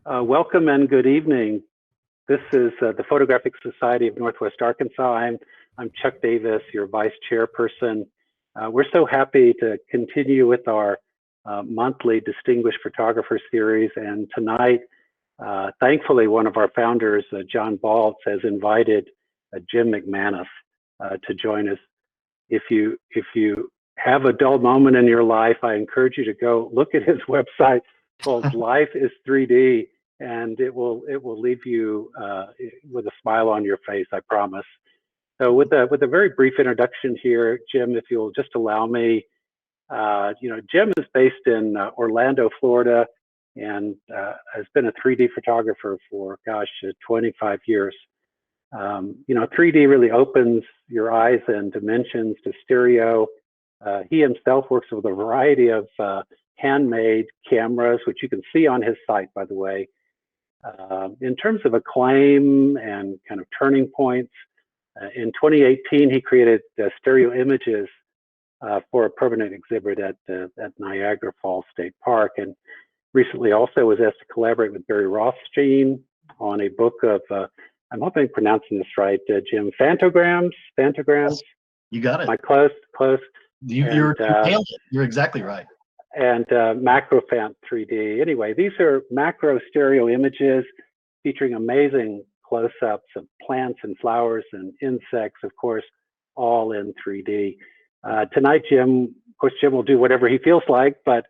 Welcome and good evening. This is the Photographic Society of Northwest Arkansas. I'm Chuck Davis, your vice chairperson. We're so happy to continue with our monthly Distinguished Photographer Series. And tonight, thankfully, one of our founders, John Baltz, has invited Jim McManus to join us. If you have a dull moment in your life, I encourage you to go look at his website called Life is 3D, and it will leave you with a smile on your face, I promise. So with a very brief introduction here, Jim, if you'll just allow me, Jim is based in Orlando, Florida, and has been a 3D photographer for, 25 years. 3D really opens your eyes and dimensions to stereo. He himself works with a variety of handmade cameras, which you can see on his site, by the way. In terms of acclaim and kind of turning points, in 2018, he created stereo images for a permanent exhibit at Niagara Falls State Park, and recently also was asked to collaborate with Barry Rothstein on a book of, I'm hoping I'm pronouncing this right, Jim, Phantograms? You got it. Am I close? You nailed it. You're exactly right. And Macrophant 3D. Anyway, these are macro stereo images featuring amazing close-ups of plants and flowers and insects, of course, all in 3D. Tonight, Jim will do whatever he feels like, but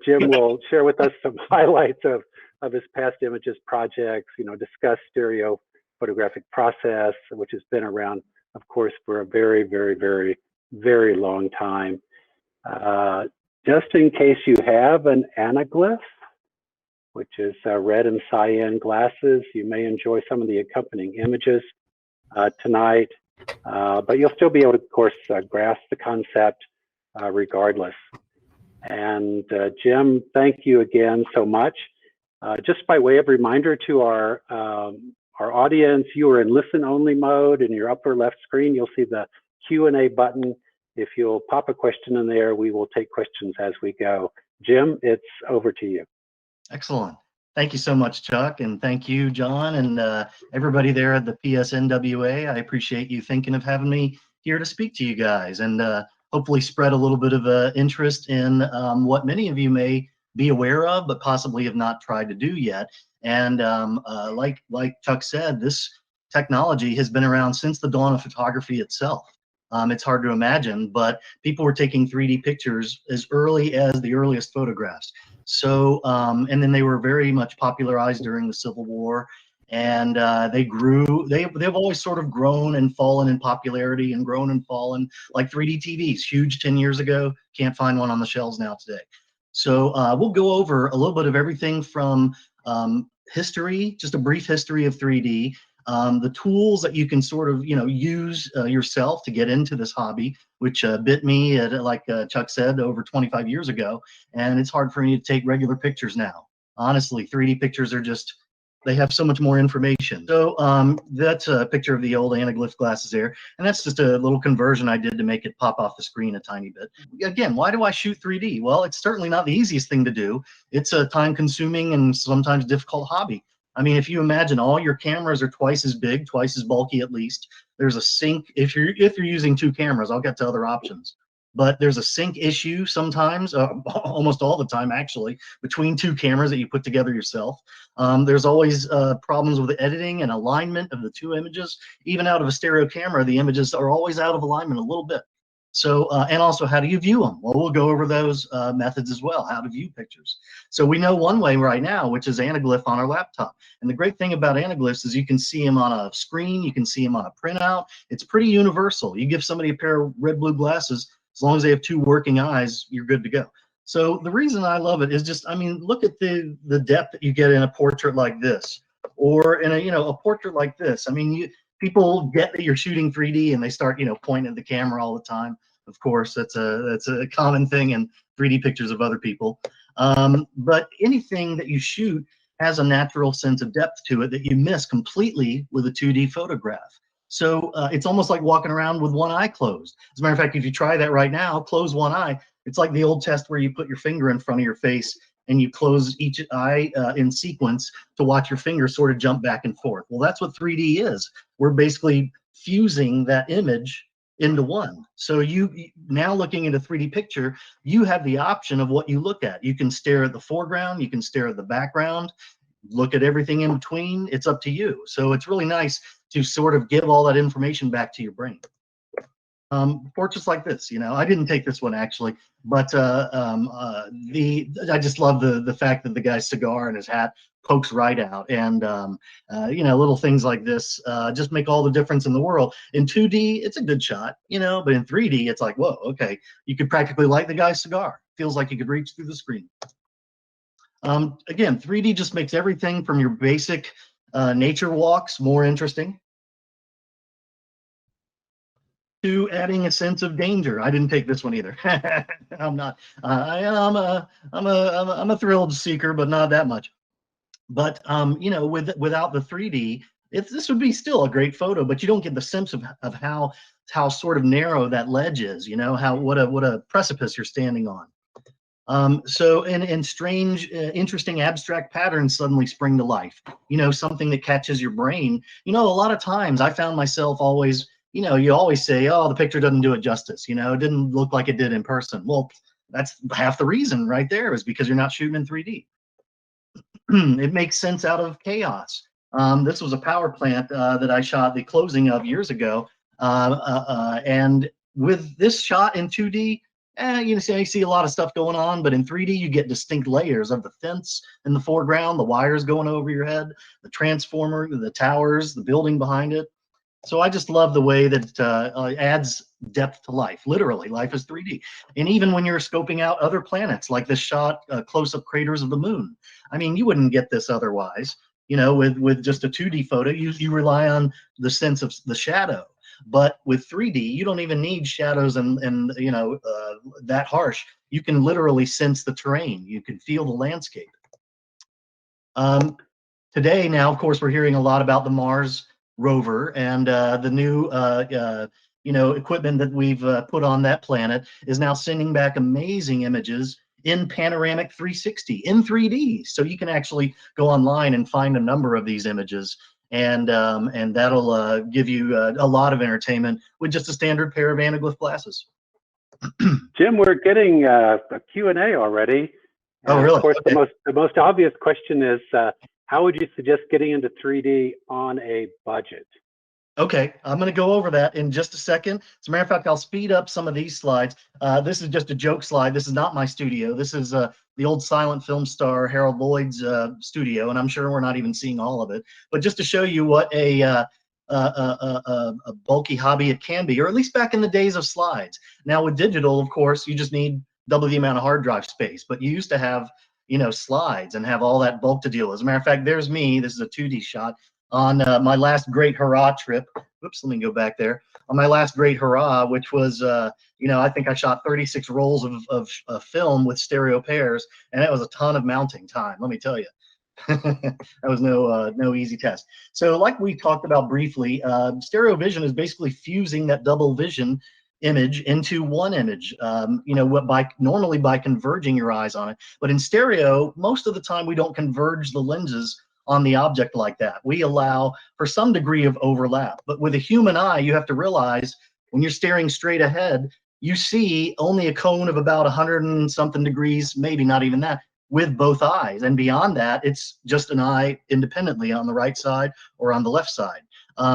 Jim will share with us some highlights of his past images projects, discuss stereo photographic process, which has been around, of course, for a very, very, very, very long time. Just in case you have an anaglyph, which is red and cyan glasses, you may enjoy some of the accompanying images tonight, but you'll still be able to, of course, grasp the concept regardless. And Jim, thank you again so much. Just by way of reminder to our audience, you are in listen-only mode. In your upper left screen, you'll see the Q&A button. If you'll pop a question in there, we will take questions as we go. Jim, it's over to you. Excellent. Thank you so much, Chuck, and thank you, John, and everybody there at the PSNWA. I appreciate you thinking of having me here to speak to you guys, and hopefully spread a little bit of interest in what many of you may be aware of, but possibly have not tried to do yet. And like Chuck said, this technology has been around since the dawn of photography itself. It's hard to imagine, but people were taking 3D pictures as early as the earliest photographs. So, and then they were very much popularized during the Civil War, and they grew. They've always sort of grown and fallen in popularity, and grown and fallen, like 3D TVs, huge 10 years ago. Can't find one on the shelves now today. So we'll go over a little bit of everything from history, just a brief history of 3D. The tools that you can sort of, use yourself to get into this hobby, which bit me, like Chuck said, over 25 years ago. And it's hard for me to take regular pictures now. Honestly, 3D pictures are just, they have so much more information. So that's a picture of the old anaglyph glasses there. And that's just a little conversion I did to make it pop off the screen a tiny bit. Again, why do I shoot 3D? Well, it's certainly not the easiest thing to do. It's a time-consuming and sometimes difficult hobby. I mean, if you imagine all your cameras are twice as big, twice as bulky at least. There's a sync. If you're using two cameras, I'll get to other options. But there's a sync issue sometimes, almost all the time actually, between two cameras that you put together yourself. There's always problems with the editing and alignment of the two images. Even out of a stereo camera, the images are always out of alignment a little bit. So, and also, how do you view them? Well, we'll go over those methods as well, how to view pictures. So we know one way right now, which is anaglyph on our laptop. And the great thing about anaglyphs is you can see them on a screen, you can see them on a printout. It's pretty universal. You give somebody a pair of red-blue glasses, as long as they have two working eyes, you're good to go. So the reason I love it is just, I mean, look at the depth that you get in a portrait like this, or in a portrait like this. I mean, people get that you're shooting 3D and they start, pointing at the camera all the time. Of course, that's a common thing in 3D pictures of other people. But anything that you shoot has a natural sense of depth to it that you miss completely with a 2D photograph. So it's almost like walking around with one eye closed. As a matter of fact, if you try that right now, close one eye, it's like the old test where you put your finger in front of your face and you close each eye in sequence to watch your finger sort of jump back and forth. Well, that's what 3D is. We're basically fusing that image into one. So you now looking at a 3D picture, you have the option of what you look at. You can stare at the foreground, you can stare at the background, look at everything in between. It's up to you. So it's really nice to sort of give all that information back to your brain. Portraits like this, I didn't take this one actually, but I just love the fact that the guy's cigar and his hat pokes right out, and little things like this just make all the difference in the world. In 2D, it's a good shot, but in 3D, it's like, whoa, okay, you could practically light the guy's cigar. Feels like you could reach through the screen. Again, 3D just makes everything from your basic nature walks more interesting, to adding a sense of danger. I didn't take this one either. I'm not. I'm a thrilled seeker, but not that much. But without the 3D, this would be still a great photo, but you don't get the sense of how sort of narrow that ledge is. What a precipice you're standing on. So in strange, interesting abstract patterns suddenly spring to life. Something that catches your brain. A lot of times I found myself always. You always say, oh, the picture doesn't do it justice. It didn't look like it did in person. Well, that's half the reason right there, is because you're not shooting in 3D. It makes sense out of chaos. This was a power plant that I shot the closing of years ago. And with this shot in 2D, you see a lot of stuff going on, but in 3D, you get distinct layers of the fence in the foreground, the wires going over your head, the transformer, the towers, the building behind it. So I just love the way that adds depth to life. Literally, life is 3D. And even when you're scoping out other planets, like this shot, close-up craters of the moon. I mean, you wouldn't get this otherwise. With just a 2D photo, you rely on the sense of the shadow. But with 3D, you don't even need shadows and that harsh. You can literally sense the terrain. You can feel the landscape. Today, now, of course, we're hearing a lot about the Mars rover, and the new equipment that we've put on that planet is now sending back amazing images in panoramic 360 in 3D. So you can actually go online and find a number of these images, and that'll give you a lot of entertainment with just a standard pair of anaglyph glasses. Jim, we're getting a Q&A already. Oh, really? Of course, okay. the most obvious question is, how would you suggest getting into 3D on a budget? Okay, I'm going to go over that in just a second. As a matter of fact, I'll speed up some of these slides. This is just a joke slide. This is not my studio. This is the old silent film star Harold Lloyd's studio, and I'm sure we're not even seeing all of it. But just to show you what a bulky hobby it can be, or at least back in the days of slides. Now with digital, of course, you just need double the amount of hard drive space, but you used to have slides and have all that bulk to deal with. As a matter of fact, there's me. This is a 2D shot on my last great hurrah trip. Whoops, let me go back there. On my last great hurrah, which was, I think I shot 36 rolls of film with stereo pairs, and that was a ton of mounting time, let me tell you. That was no easy test. So like we talked about briefly, stereo vision is basically fusing that double vision image into one image, normally by converging your eyes on it. But in stereo, most of the time we don't converge the lenses on the object like that. We allow for some degree of overlap. But with a human eye, you have to realize when you're staring straight ahead, you see only a cone of about 100 and something degrees, maybe not even that, with both eyes. And beyond that, it's just an eye independently on the right side or on the left side.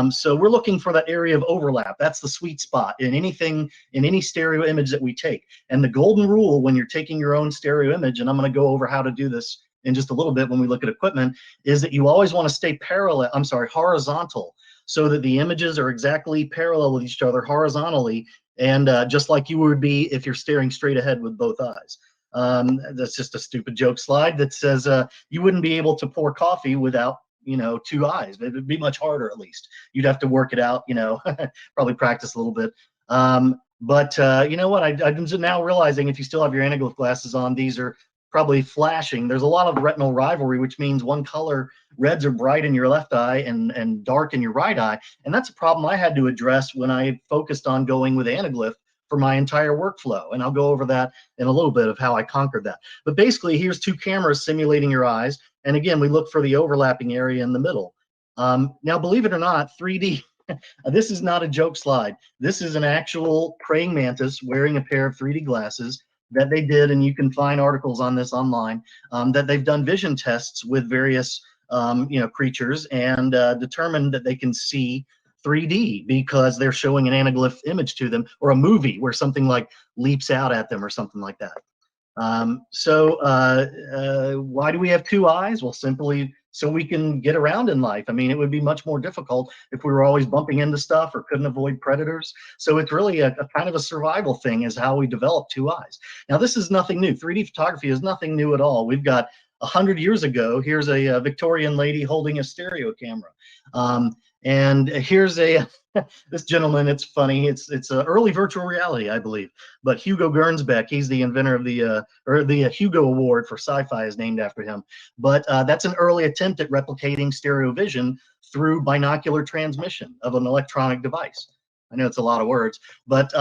So we're looking for that area of overlap. That's the sweet spot in anything, in any stereo image that we take. And the golden rule when you're taking your own stereo image, and I'm going to go over how to do this in just a little bit when we look at equipment, is that you always want to stay horizontal, so that the images are exactly parallel with each other horizontally, and just like you would be if you're staring straight ahead with both eyes. That's just a stupid joke slide that says you wouldn't be able to pour coffee without two eyes. It would be much harder, at least. You'd have to work it out, probably practice a little bit. But you know what? I'm now realizing if you still have your anaglyph glasses on, these are probably flashing. There's a lot of retinal rivalry, which means one color, reds are bright in your left eye and dark in your right eye. And that's a problem I had to address when I focused on going with anaglyph for my entire workflow. And I'll go over that in a little bit of how I conquered that. But basically, here's two cameras simulating your eyes. And again, we look for the overlapping area in the middle. Now, believe it or not, 3D, this is not a joke slide. This is an actual praying mantis wearing a pair of 3D glasses that they did, and you can find articles on this online, that they've done vision tests with various creatures and determined that they can see 3D because they're showing an anaglyph image to them, or a movie where something like leaps out at them or something like that. Why do we have two eyes? Well, simply so we can get around in life. I mean, it would be much more difficult if we were always bumping into stuff or couldn't avoid predators. So it's really a kind of a survival thing, is how we develop two eyes. Now, this is nothing new. 3D photography is nothing new at all. We've got 100 years ago, here's a Victorian lady holding a stereo camera. And here's this gentleman, it's funny, it's early virtual reality, I believe. But Hugo Gernsback, he's the inventor of the Hugo Award for sci-fi is named after him. But that's an early attempt at replicating stereo vision through binocular transmission of an electronic device. I know it's a lot of words, but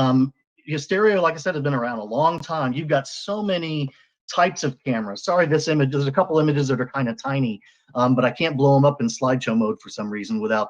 stereo, like I said, has been around a long time. You've got so many types of cameras. Sorry, this image, there's a couple images that are kind of tiny, but I can't blow them up in slideshow mode for some reason without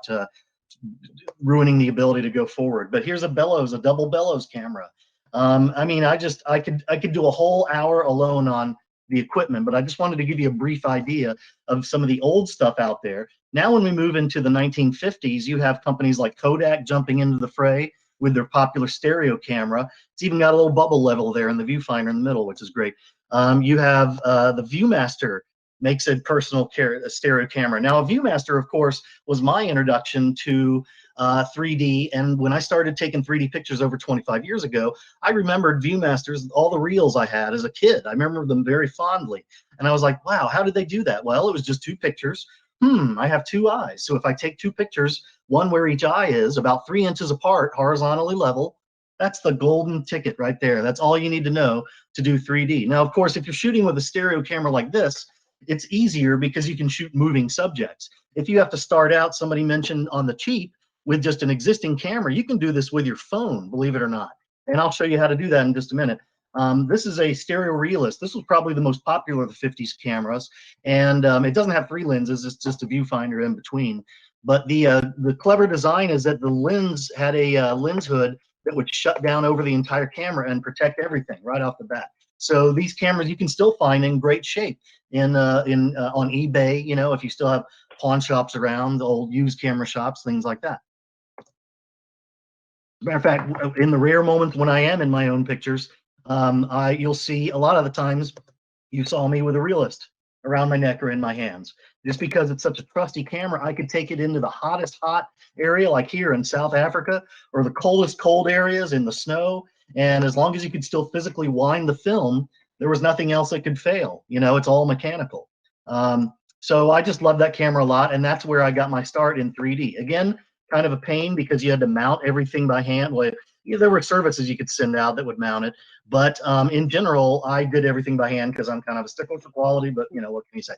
ruining the ability to go forward. But here's a bellows, a double bellows camera. I mean, I could do a whole hour alone on the equipment, but I just wanted to give you a brief idea of some of the old stuff out there. Now, when we move into the 1950s, you have companies like Kodak jumping into the fray with their popular stereo camera. It's even got a little bubble level there in the viewfinder in the middle, which is great. You have the Viewmaster makes a personal stereo camera. Now, a Viewmaster, of course, was my introduction to 3D. And when I started taking 3D pictures over 25 years ago, I remembered Viewmasters, all the reels I had as a kid. I remember them very fondly. And I was like, wow, how did they do that? Well, it was just two pictures. I have two eyes. So if I take two pictures, one where each eye is about 3 inches apart, horizontally level, that's the golden ticket right there. That's all you need to know to do 3D. Now, of course, if you're shooting with a stereo camera like this, it's easier because you can shoot moving subjects. If you have to start out, somebody mentioned on the cheap, with just an existing camera, you can do this with your phone, believe it or not. And I'll show you how to do that in just a minute. This is a stereo realist. This was probably the most popular of the 50s cameras. And it doesn't have 3 lenses, it's just a viewfinder in between. But the clever design is that the lens had a lens hood that would shut down over the entire camera and protect everything right off the bat. So these cameras you can still find in great shape on eBay, you know, if you still have pawn shops around, old used camera shops, things like that. As a matter of fact, in the rare moments when I am in my own pictures, you'll see a lot of the times you saw me with a realist around my neck or in my hands. Just because it's such a trusty camera, I could take it into the hottest hot area like here in South Africa, or the coldest cold areas in the snow. And as long as you could still physically wind the film, there was nothing else that could fail. You know, it's all mechanical. So I just love that camera a lot, and that's where I got my start in 3D. Again, kind of a pain because you had to mount everything by hand. Well, there were services you could send out that would mount it, but in general, I did everything by hand because I'm kind of a stickler for quality. But you know, what can you say?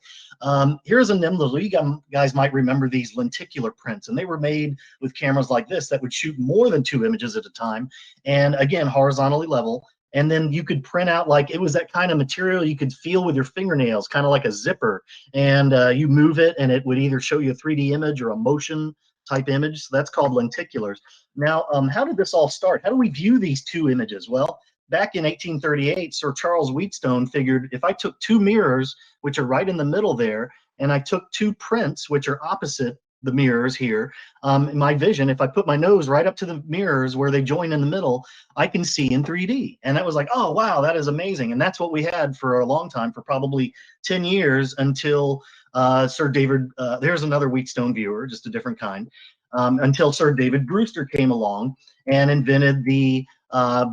Here's a Nimble. You guys might remember these lenticular prints, and they were made with cameras like this that would shoot more than 2 images at a time, and again, horizontally level. And then you could print out, like, it was that kind of material you could feel with your fingernails, kind of like a zipper, and you move it, and it would either show you a 3D image or a motion type image. So that's called lenticulars. Now, how did this all start? How do we view these two images? Well, back in 1838, Sir Charles Wheatstone figured if I took 2 mirrors, which are right in the middle there, and I took 2 prints, which are opposite the mirrors here, in my vision, if I put my nose right up to the mirrors where they join in the middle, I can see in 3D. And that was like, oh, wow, that is amazing. And that's what we had for a long time, for probably 10 years until Sir David, there's another Wheatstone viewer, just a different kind, until Sir David Brewster came along and invented the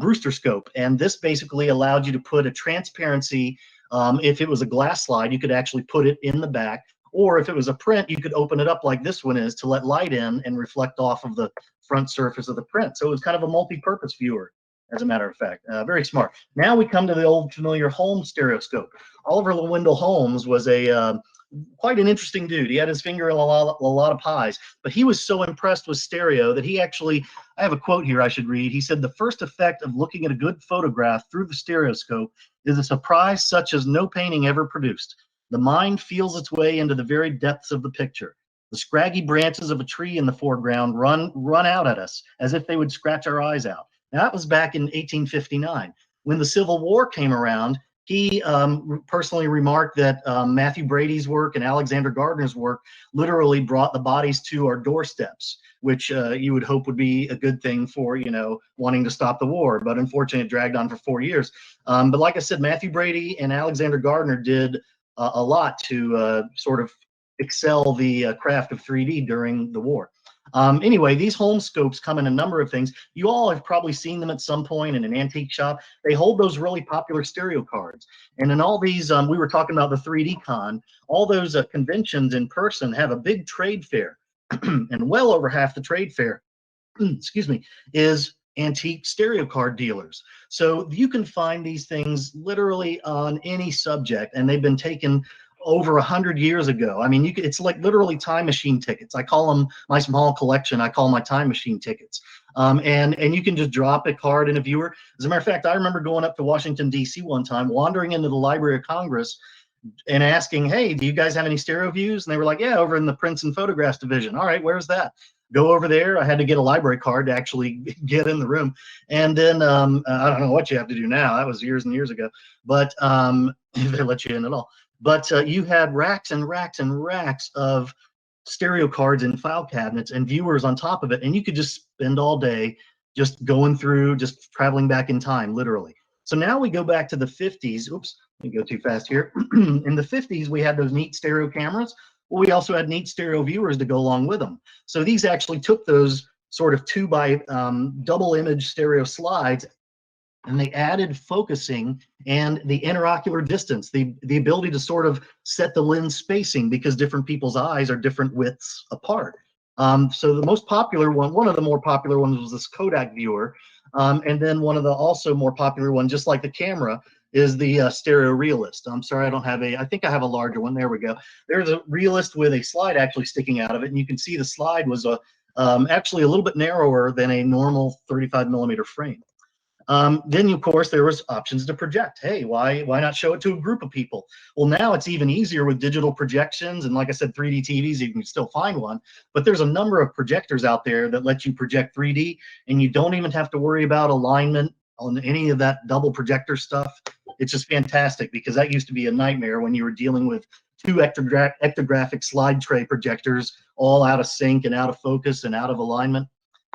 Brewster scope. And this basically allowed you to put a transparency. If it was a glass slide, you could actually put it in the back. Or if it was a print, you could open it up like this one is to let light in and reflect off of the front surface of the print. So it was kind of a multi-purpose viewer, as a matter of fact. Very smart. Now we come to the old familiar Holmes stereoscope. Oliver Wendell Holmes was a quite an interesting dude. He had his finger in a lot of pies, but he was so impressed with stereo that he actually, I have a quote here I should read. He said, "The first effect of looking at a good photograph through the stereoscope is a surprise such as no painting ever produced. The mind feels its way into the very depths of the picture. The scraggy branches of a tree in the foreground run out at us as if they would scratch our eyes out." Now, that was back in 1859. When the Civil War came around, he personally remarked that Matthew Brady's work and Alexander Gardner's work literally brought the bodies to our doorsteps, which you would hope would be a good thing for, wanting to stop the war. But unfortunately, it dragged on for 4 years. But like I said, Matthew Brady and Alexander Gardner did a lot to sort of excel the craft of 3D during the war. Anyway, these home scopes come in a number of things. You all have probably seen them at some point in an antique shop. They hold those really popular stereo cards. And in all these, we were talking about the 3D Con, all those conventions in person have a big trade fair. And well over half the trade fair, excuse me, is antique stereo card dealers. So you can find these things literally on any subject, and they've been taken over 100 years ago. I mean, it's like literally time machine tickets. I call them my small collection. I call my time machine tickets. And you can just drop a card in a viewer. As a matter of fact, I remember going up to Washington, D.C. one time, wandering into the Library of Congress and asking, "Hey, do you guys have any stereo views?" And they were like, "Yeah, over in the prints and photographs division." "All right, where's that?" Go over there. I had to get a library card to actually get in the room. And then I don't know what you have to do now. That was years and years ago. But if they let you in at all. But you had racks and racks and racks of stereo cards in file cabinets and viewers on top of it. And you could just spend all day just going through, just traveling back in time, literally. So now we go back to the 50s. Oops, let me go too fast here. In the 50s, we had those neat stereo cameras. Well, we also had neat stereo viewers to go along with them. So these actually took those sort of 2 by double image stereo slides, and they added focusing and the interocular distance, the ability to sort of set the lens spacing, because different people's eyes are different widths apart. So the most popular one of the more popular ones was this Kodak viewer. And then one of the also more popular one, just like the camera, is the stereo realist. I'm sorry, I think I have a larger one. There we go. There's a realist with a slide actually sticking out of it. And you can see the slide was actually a little bit narrower than a normal 35 millimeter frame. Then, of course, there was options to project. Hey, why not show it to a group of people? Well, now it's even easier with digital projections. And like I said, 3D TVs, you can still find one. But there's a number of projectors out there that let you project 3D, and you don't even have to worry about alignment on any of that double projector stuff. It's just fantastic, because that used to be a nightmare when you were dealing with 2 ectographic slide tray projectors all out of sync and out of focus and out of alignment.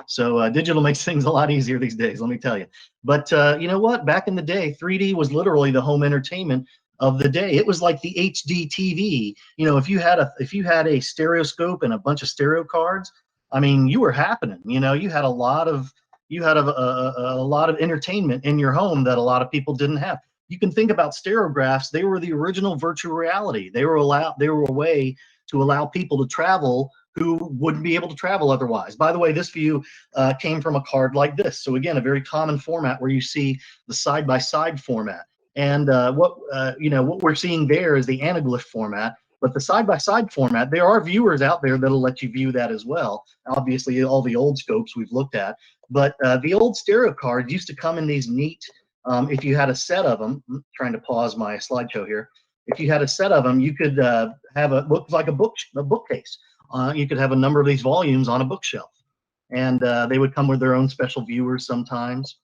So digital makes things a lot easier these days, let me tell you. But you know what? Back in the day, 3D was literally the home entertainment of the day. It was like the HD TV. If you had a stereoscope and a bunch of stereo cards, I mean, you were happening. You had a lot of entertainment in your home that a lot of people didn't have. You can think about stereographs. They were the original virtual reality. They were a way to allow people to travel who wouldn't be able to travel otherwise. By the way, this view came from a card like this. So again, a very common format where you see the side-by-side format. And what we're seeing there is the anaglyph format. But the side-by-side format, there are viewers out there that'll let you view that as well. Obviously, all the old scopes we've looked at. But the old stereo cards used to come in these neat, if you had a set of them, I'm trying to pause my slideshow here. If you had a set of them, you could have look like a bookcase. You could have a number of these volumes on a bookshelf, and they would come with their own special viewers sometimes,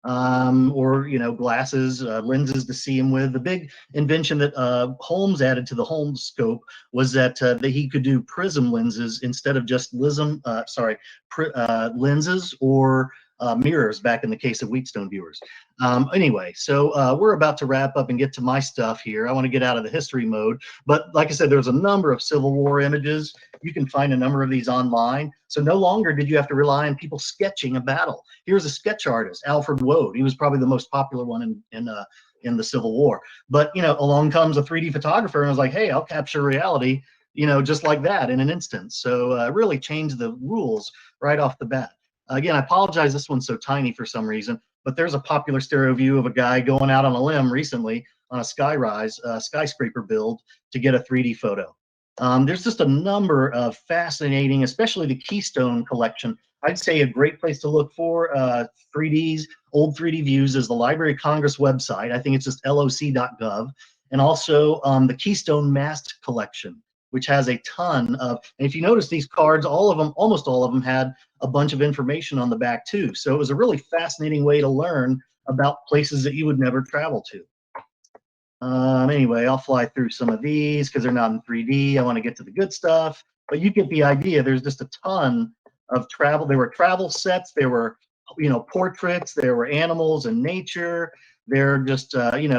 or glasses, lenses to see them with. The big invention that Holmes added to the Holmes scope was that he could do prism lenses instead of just lenses or mirrors back in the case of Wheatstone viewers. Anyway, so we're about to wrap up and get to my stuff here. I want to get out of the history mode, but like I said, there's a number of Civil War images. You can find a number of these online. So no longer did you have to rely on people sketching a battle. Here's a sketch artist, Alfred Woad. He was probably the most popular one in the Civil War. But along comes a 3D photographer and was like, hey, I'll capture reality, just like that in an instant. So really changed the rules right off the bat. Again, I apologize, this one's so tiny for some reason. but there's a popular stereo view of a guy going out on a limb recently on a skyscraper build to get a 3D photo. There's just a number of fascinating, especially the Keystone collection. I'd say a great place to look for 3Ds, old 3D views is the Library of Congress website. I think it's just loc.gov. And also the Keystone Masked collection, which has a ton of, and if you notice these cards, all of them, almost all of them had a bunch of information on the back too. So it was a really fascinating way to learn about places that you would never travel to. Anyway, I'll fly through some of these because they're not in 3D. I want to get to the good stuff, but you get the idea. There's just a ton of travel. There were travel sets. There were, portraits. There were animals and nature. There are just,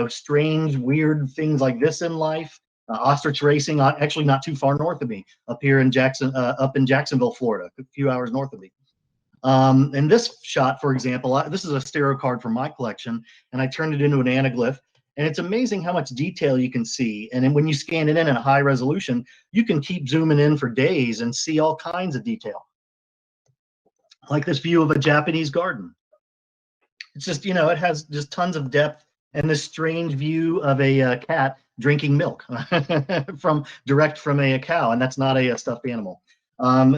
strange, weird things like this in life. Ostrich racing, actually not too far north of me, up here in up in Jacksonville, Florida, a few hours north of me. And this shot, for example, this is a stereo card from my collection, and I turned it into an anaglyph. And it's amazing how much detail you can see. And then when you scan it in a high resolution, you can keep zooming in for days and see all kinds of detail. Like this view of a Japanese garden. It's just, it has just tons of depth, and this strange view of a cat drinking milk direct from a cow, and that's not a stuffed animal.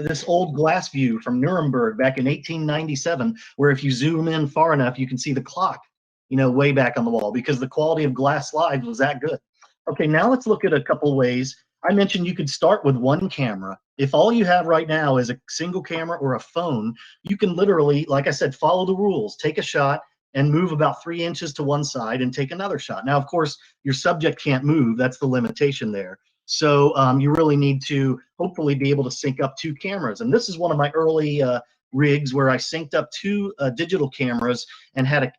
This old glass view from Nuremberg back in 1897, where if you zoom in far enough, you can see the clock, way back on the wall, because the quality of glass slides was that good. Okay, now let's look at a couple ways. I mentioned you could start with one camera. If all you have right now is a single camera or a phone, you can literally, like I said, follow the rules, take a shot and move about 3 inches to one side and take another shot. Now, of course, your subject can't move. That's the limitation there. So you really need to hopefully be able to sync up 2 cameras. And this is one of my early rigs where I synced up 2 digital cameras and had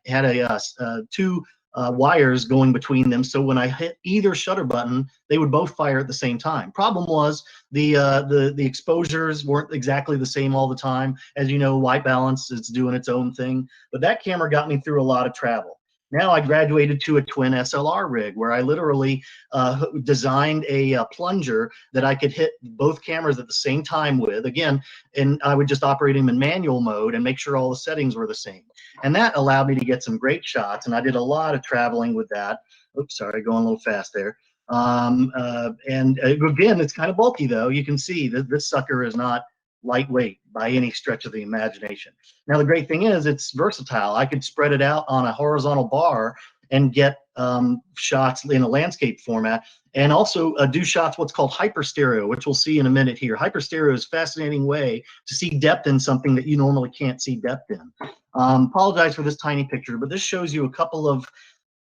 2 wires going between them. So when I hit either shutter button, they would both fire at the same time. Problem was the exposures weren't exactly the same all the time. As you know, white balance is doing its own thing. But that camera got me through a lot of travel. Now I graduated to a twin SLR rig where I literally designed a plunger that I could hit both cameras at the same time with, again, and I would just operate them in manual mode and make sure all the settings were the same. And that allowed me to get some great shots, and I did a lot of traveling with that. Oops, sorry, going a little fast there. And again, it's kind of bulky though. You can see that this sucker is not lightweight by any stretch of the imagination. Now, the great thing is it's versatile. I could spread it out on a horizontal bar and get shots in a landscape format, and also do shots what's called hyper stereo, which we'll see in a minute here. Hyper stereo is a fascinating way to see depth in something that you normally can't see depth in. Apologize for this tiny picture, but this shows you a couple of,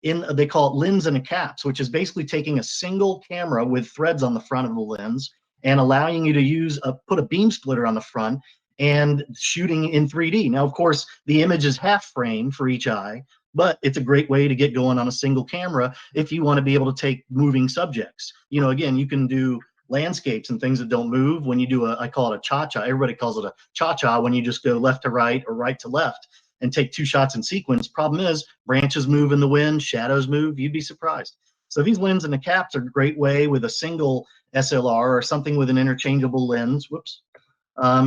they call it lens in a caps, which is basically taking a single camera with threads on the front of the lens and allowing you to put a beam splitter on the front and shooting in 3D. Now, of course, the image is half frame for each eye, but it's a great way to get going on a single camera if you want to be able to take moving subjects. Again, you can do landscapes and things that don't move when you do I call it a cha-cha. Everybody calls it a cha-cha when you just go left to right or right to left and take 2 shots in sequence. Problem is, branches move in the wind, shadows move, you'd be surprised. So these lens and the caps are a great way with a single SLR or something with an interchangeable lens,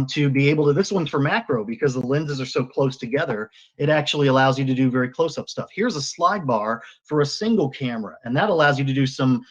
to be able to, this one's for macro because the lenses are so close together, it actually allows you to do very close-up stuff. Here's a slide bar for a single camera, and that allows you to do some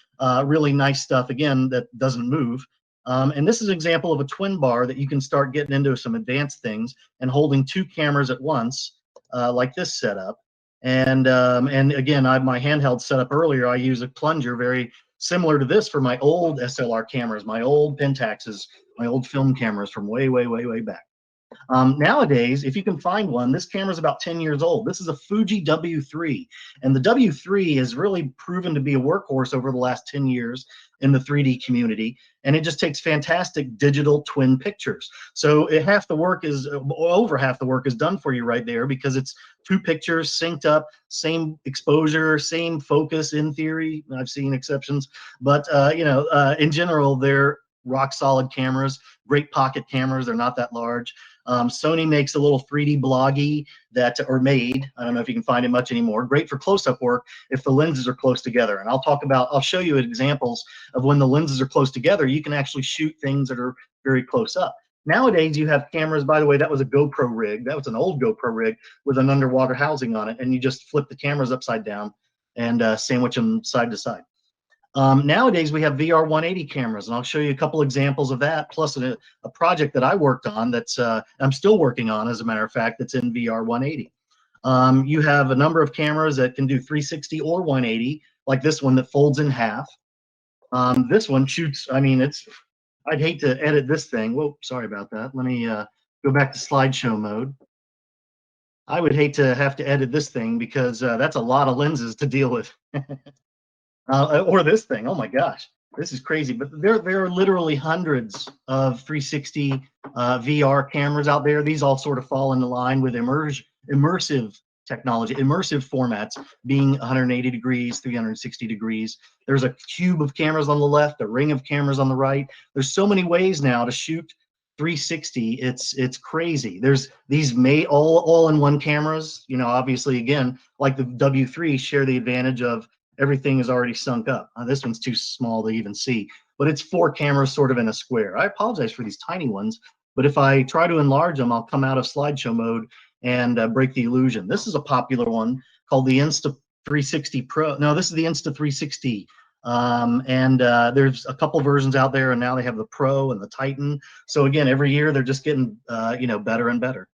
really nice stuff, again, that doesn't move. And this is an example of a twin bar that you can start getting into some advanced things and holding 2 cameras at once, like this setup. And again, my handheld setup earlier, I use a plunger very similar to this for my old SLR cameras, my old Pentaxes, my old film cameras from way, way, way, way back. Nowadays, if you can find one, this camera is about 10 years old. This is a Fuji W3, and the W3 has really proven to be a workhorse over the last 10 years in the 3D community, and it just takes fantastic digital twin pictures. So over half the work is done for you right there because it's 2 pictures synced up, same exposure, same focus in theory. I've seen exceptions, but in general, they're rock solid cameras, great pocket cameras. They're not that large. Sony makes a little 3D bloggy made. I don't know if you can find it much anymore. Great for close-up work if the lenses are close together. And I'll show you examples of when the lenses are close together, you can actually shoot things that are very close up. Nowadays, you have cameras. By the way, that was a GoPro rig. That was an old GoPro rig with an underwater housing on it, and you just flip the cameras upside down and sandwich them side to side. Nowadays, we have VR 180 cameras, and I'll show you a couple examples of that, plus a project that I worked on that's I'm still working on, as a matter of fact, that's in VR 180. You have a number of cameras that can do 360 or 180, like this one that folds in half. This one shoots, I mean, I'd hate to edit this thing. Whoa, sorry about that. Let me go back to slideshow mode. I would hate to have to edit this thing because that's a lot of lenses to deal with. Or this thing. Oh my gosh, this is crazy. But there are literally hundreds of 360 VR cameras out there. These all sort of fall into line with immersive technology, immersive formats being 180 degrees, 360 degrees. There's a cube of cameras on the left, a ring of cameras on the right. There's so many ways now to shoot 360. It's crazy. There's these all-in-one cameras. You know, obviously, again, like the W3, share the advantage of everything is already sunk up. This one's too small to even see, but it's 4 cameras sort of in a square. I apologize for these tiny ones, but if I try to enlarge them, I'll come out of slideshow mode and break the illusion. This is a popular one called the Insta 360 Pro. No, this is the Insta 360. There's a couple versions out there, and now they have the Pro and the Titan. So again, every year they're just getting better and better.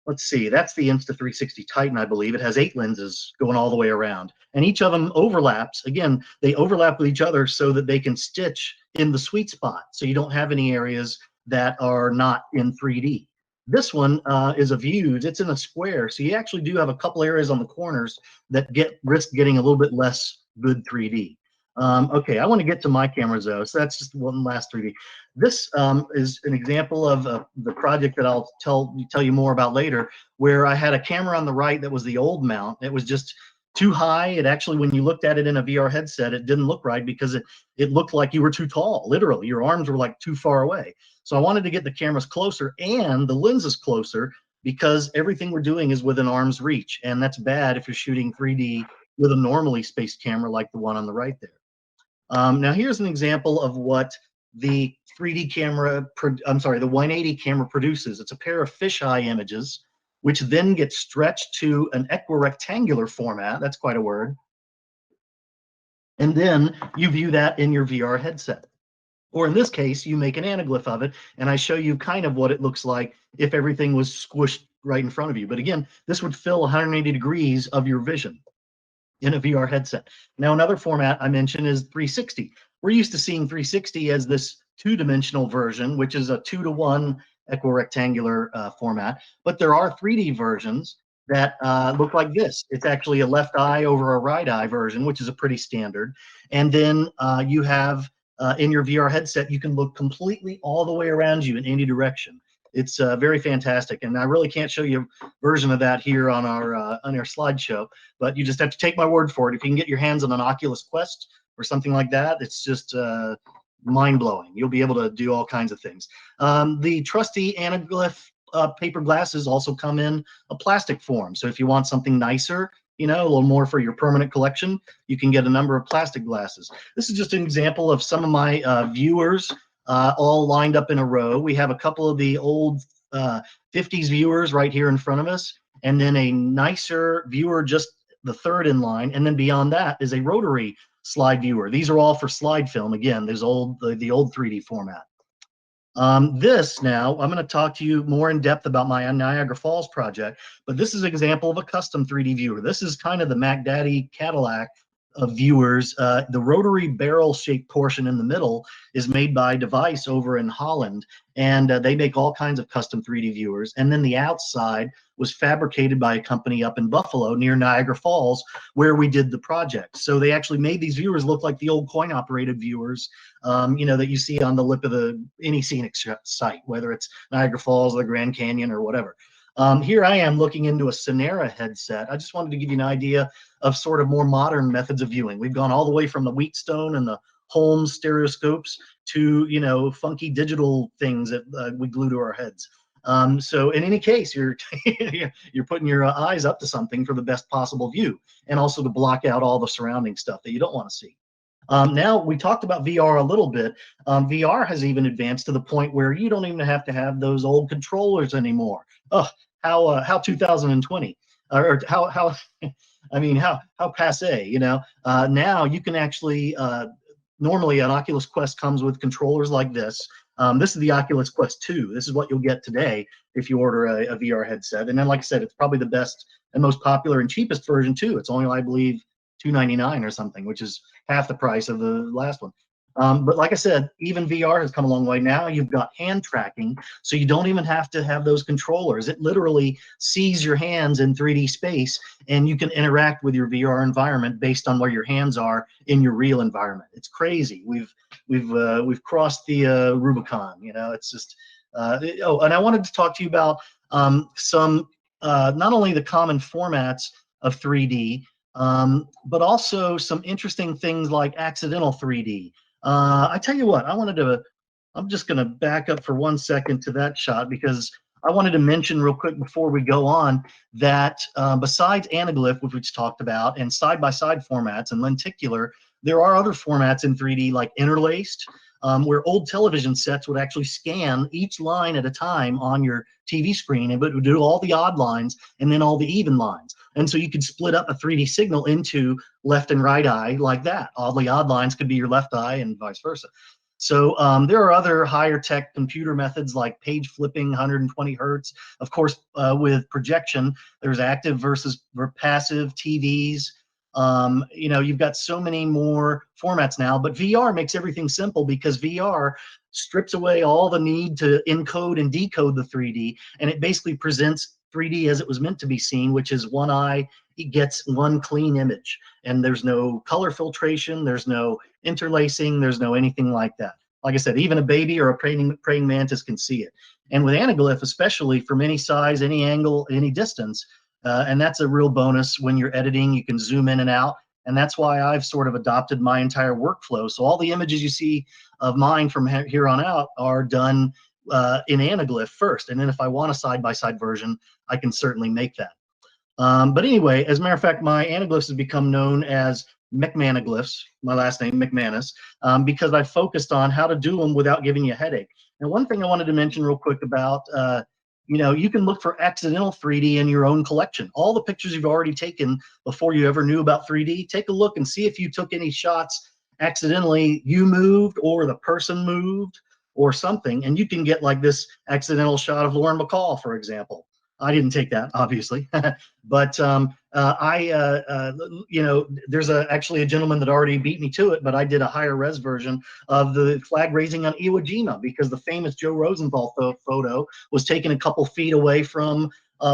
Let's see, that's the Insta 360 Titan, I believe. It has 8 lenses going all the way around, and each of them overlaps. Again, they overlap with each other so that they can stitch in the sweet spot, so you don't have any areas that are not in 3D. This one is a views. It's in a square, so you actually do have a couple areas on the corners that risk getting a little bit less good 3D. Okay, I want to get to my cameras though, so that's just one last 3D. This is an example of the project that I'll tell you more about later, where I had a camera on the right that was the old mount. It was just too high. It actually, when you looked at it in a VR headset, it didn't look right because it looked like you were too tall. Literally, your arms were like too far away. So I wanted to get the cameras closer and the lenses closer, because everything we're doing is within arm's reach, and that's bad if you're shooting 3D with a normally spaced camera like the one on the right there. Now here's an example of what the 3D camera, the 180 camera produces. It's a pair of fisheye images, which then get stretched to an equirectangular format. That's quite a word. And then you view that in your VR headset. Or in this case, you make an anaglyph of it, and I show you kind of what it looks like if everything was squished right in front of you. But again, this would fill 180 degrees of your vision in a VR headset. Now, another format I mentioned is 360. We're used to seeing 360 as this 2-dimensional version, which is a 2-to-1 equirectangular format, but there are 3D versions that look like this. It's actually a left eye over a right eye version, which is a pretty standard. And then you have in your VR headset, you can look completely all the way around you in any direction. It's very fantastic, and I really can't show you a version of that here on our slideshow, but you just have to take my word for it. If you can get your hands on an Oculus Quest or something like that, it's just mind-blowing. You'll be able to do all kinds of things. The trusty anaglyph paper glasses also come in a plastic form, so if you want something nicer, a little more for your permanent collection, you can get a number of plastic glasses. This is just an example of some of my viewers all lined up in a row. We have a couple of the old 50s viewers right here in front of us, and then a nicer viewer just the third in line, and then beyond that is a rotary slide viewer. These are all for slide film. Again, there's the old 3D format. This now, I'm going to talk to you more in depth about my Niagara Falls project, but this is an example of a custom 3D viewer. This is kind of the Mac Daddy Cadillac of viewers. The rotary barrel-shaped portion in the middle is made by Device over in Holland, and they make all kinds of custom 3D viewers. And then the outside was fabricated by a company up in Buffalo near Niagara Falls, where we did the project. So they actually made these viewers look like the old coin-operated viewers, that you see on the lip of any scenic site, whether it's Niagara Falls or the Grand Canyon or whatever. Here I am looking into a Sonera headset. I just wanted to give you an idea of sort of more modern methods of viewing. We've gone all the way from the Wheatstone and the Holmes stereoscopes to, funky digital things that we glue to our heads. So in any case, you're you're putting your eyes up to something for the best possible view, and also to block out all the surrounding stuff that you don't want to see. Now, we talked about VR a little bit. VR has even advanced to the point where you don't even have to have those old controllers anymore. Oh, how 2020, or how I mean, how passe, you know? Now you can actually, normally an Oculus Quest comes with controllers like this. This is the Oculus Quest 2. This is what you'll get today if you order a VR headset. And then, like I said, it's probably the best and most popular and cheapest version too. It's only, I believe, $299 or something, which is half the price of the last one. But like I said, even VR has come a long way. Now you've got hand tracking, so you don't even have to have those controllers. It literally sees your hands in 3D space, and you can interact with your VR environment based on where your hands are in your real environment. It's crazy. We've crossed the Rubicon. You know, it's just. Oh, and I wanted to talk to you about some not only the common formats of 3D, but also some interesting things like accidental 3D. I tell you what, I'm just going to back up for 1 second to that shot because I wanted to mention real quick before we go on that besides anaglyph, which we just talked about, and side-by-side formats and lenticular, there are other formats in 3D like interlaced, where old television sets would actually scan each line at a time on your TV screen, and it would do all the odd lines and then all the even lines. And so you could split up a 3D signal into left and right eye like that. All the odd lines could be your left eye and vice versa. So there are other higher tech computer methods like page flipping, 120 hertz. Of course, with projection, there's active versus passive TVs. You know, you've got so many more formats now, but VR makes everything simple because VR strips away all the need to encode and decode the 3D, and it basically presents 3D as it was meant to be seen, which is one eye, it gets one clean image, and there's no color filtration, there's no interlacing, there's no anything like that. Like I said, even a baby or a praying mantis can see it. And with anaglyph, especially from any size, any angle, any distance, and that's a real bonus when you're editing. You can zoom in and out, and that's why I've sort of adopted my entire workflow. So all the images you see of mine from here on out are done in anaglyph first, and then if I want a side-by-side version, I can certainly make that. But anyway, as a matter of fact, my anaglyphs have become known as McManaglyphs, my last name, McManus, because I focused on how to do them without giving you a headache. And one thing I wanted to mention real quick about, you know, you can look for accidental 3D in your own collection. All the pictures you've already taken before you ever knew about 3D, take a look and see if you took any shots accidentally, you moved or the person moved or something, and you can get like this accidental shot of Lauren Bacall, for example. I didn't take that, obviously, but you know, there's actually a gentleman that already beat me to it, but I did a higher res version of the flag raising on Iwo Jima because the famous Joe Rosenthal photo was taken a couple feet away from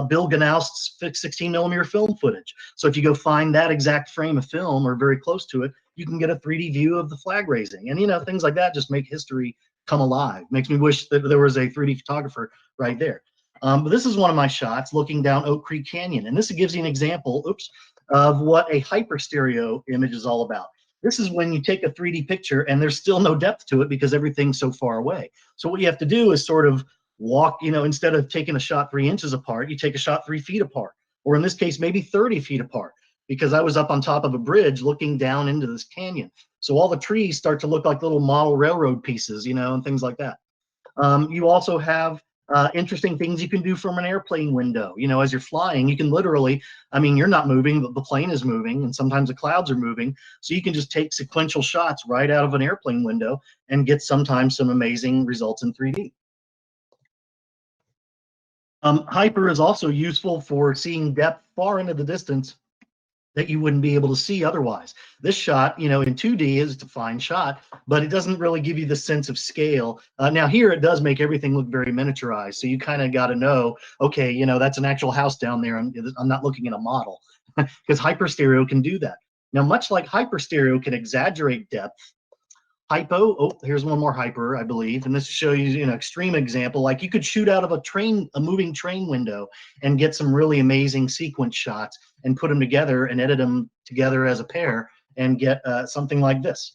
Bill Gnaust's 16mm film footage. So if you go find that exact frame of film or very close to it, you can get a 3D view of the flag raising. And, you know, things like that just make history come alive. Makes me wish that there was a 3D photographer right there. But this is one of my shots looking down Oak Creek Canyon. And this gives you an example, of what a hyper stereo image is all about. This is when you take a 3D picture and there's still no depth to it because everything's so far away. So what you have to do is sort of walk, you know, instead of taking a shot 3 inches apart, you take a shot 3 feet apart, or in this case, maybe 30 feet apart, because I was up on top of a bridge looking down into this canyon. So all the trees start to look like little model railroad pieces, you know, and things like that. You also have interesting things you can do from an airplane window. You know, as you're flying, you can literally, I mean, you're not moving, but the plane is moving, and sometimes the clouds are moving. So you can just take sequential shots right out of an airplane window and get sometimes some amazing results in 3D. Hyper is also useful for seeing depth far into the distance that you wouldn't be able to see otherwise. This shot, you know, in 2D is a fine shot, but it doesn't really give you the sense of scale. Now here it does make everything look very miniaturized. So you kind of got to know, okay, you know, that's an actual house down there. I'm not looking at a model because hyperstereo can do that. Now, much like hyperstereo can exaggerate depth, hypo, oh, here's one more hyper, I believe, and this will show you an extreme example. Like you could shoot out of a moving train window and get some really amazing sequence shots and put them together and edit them together as a pair and get something like this.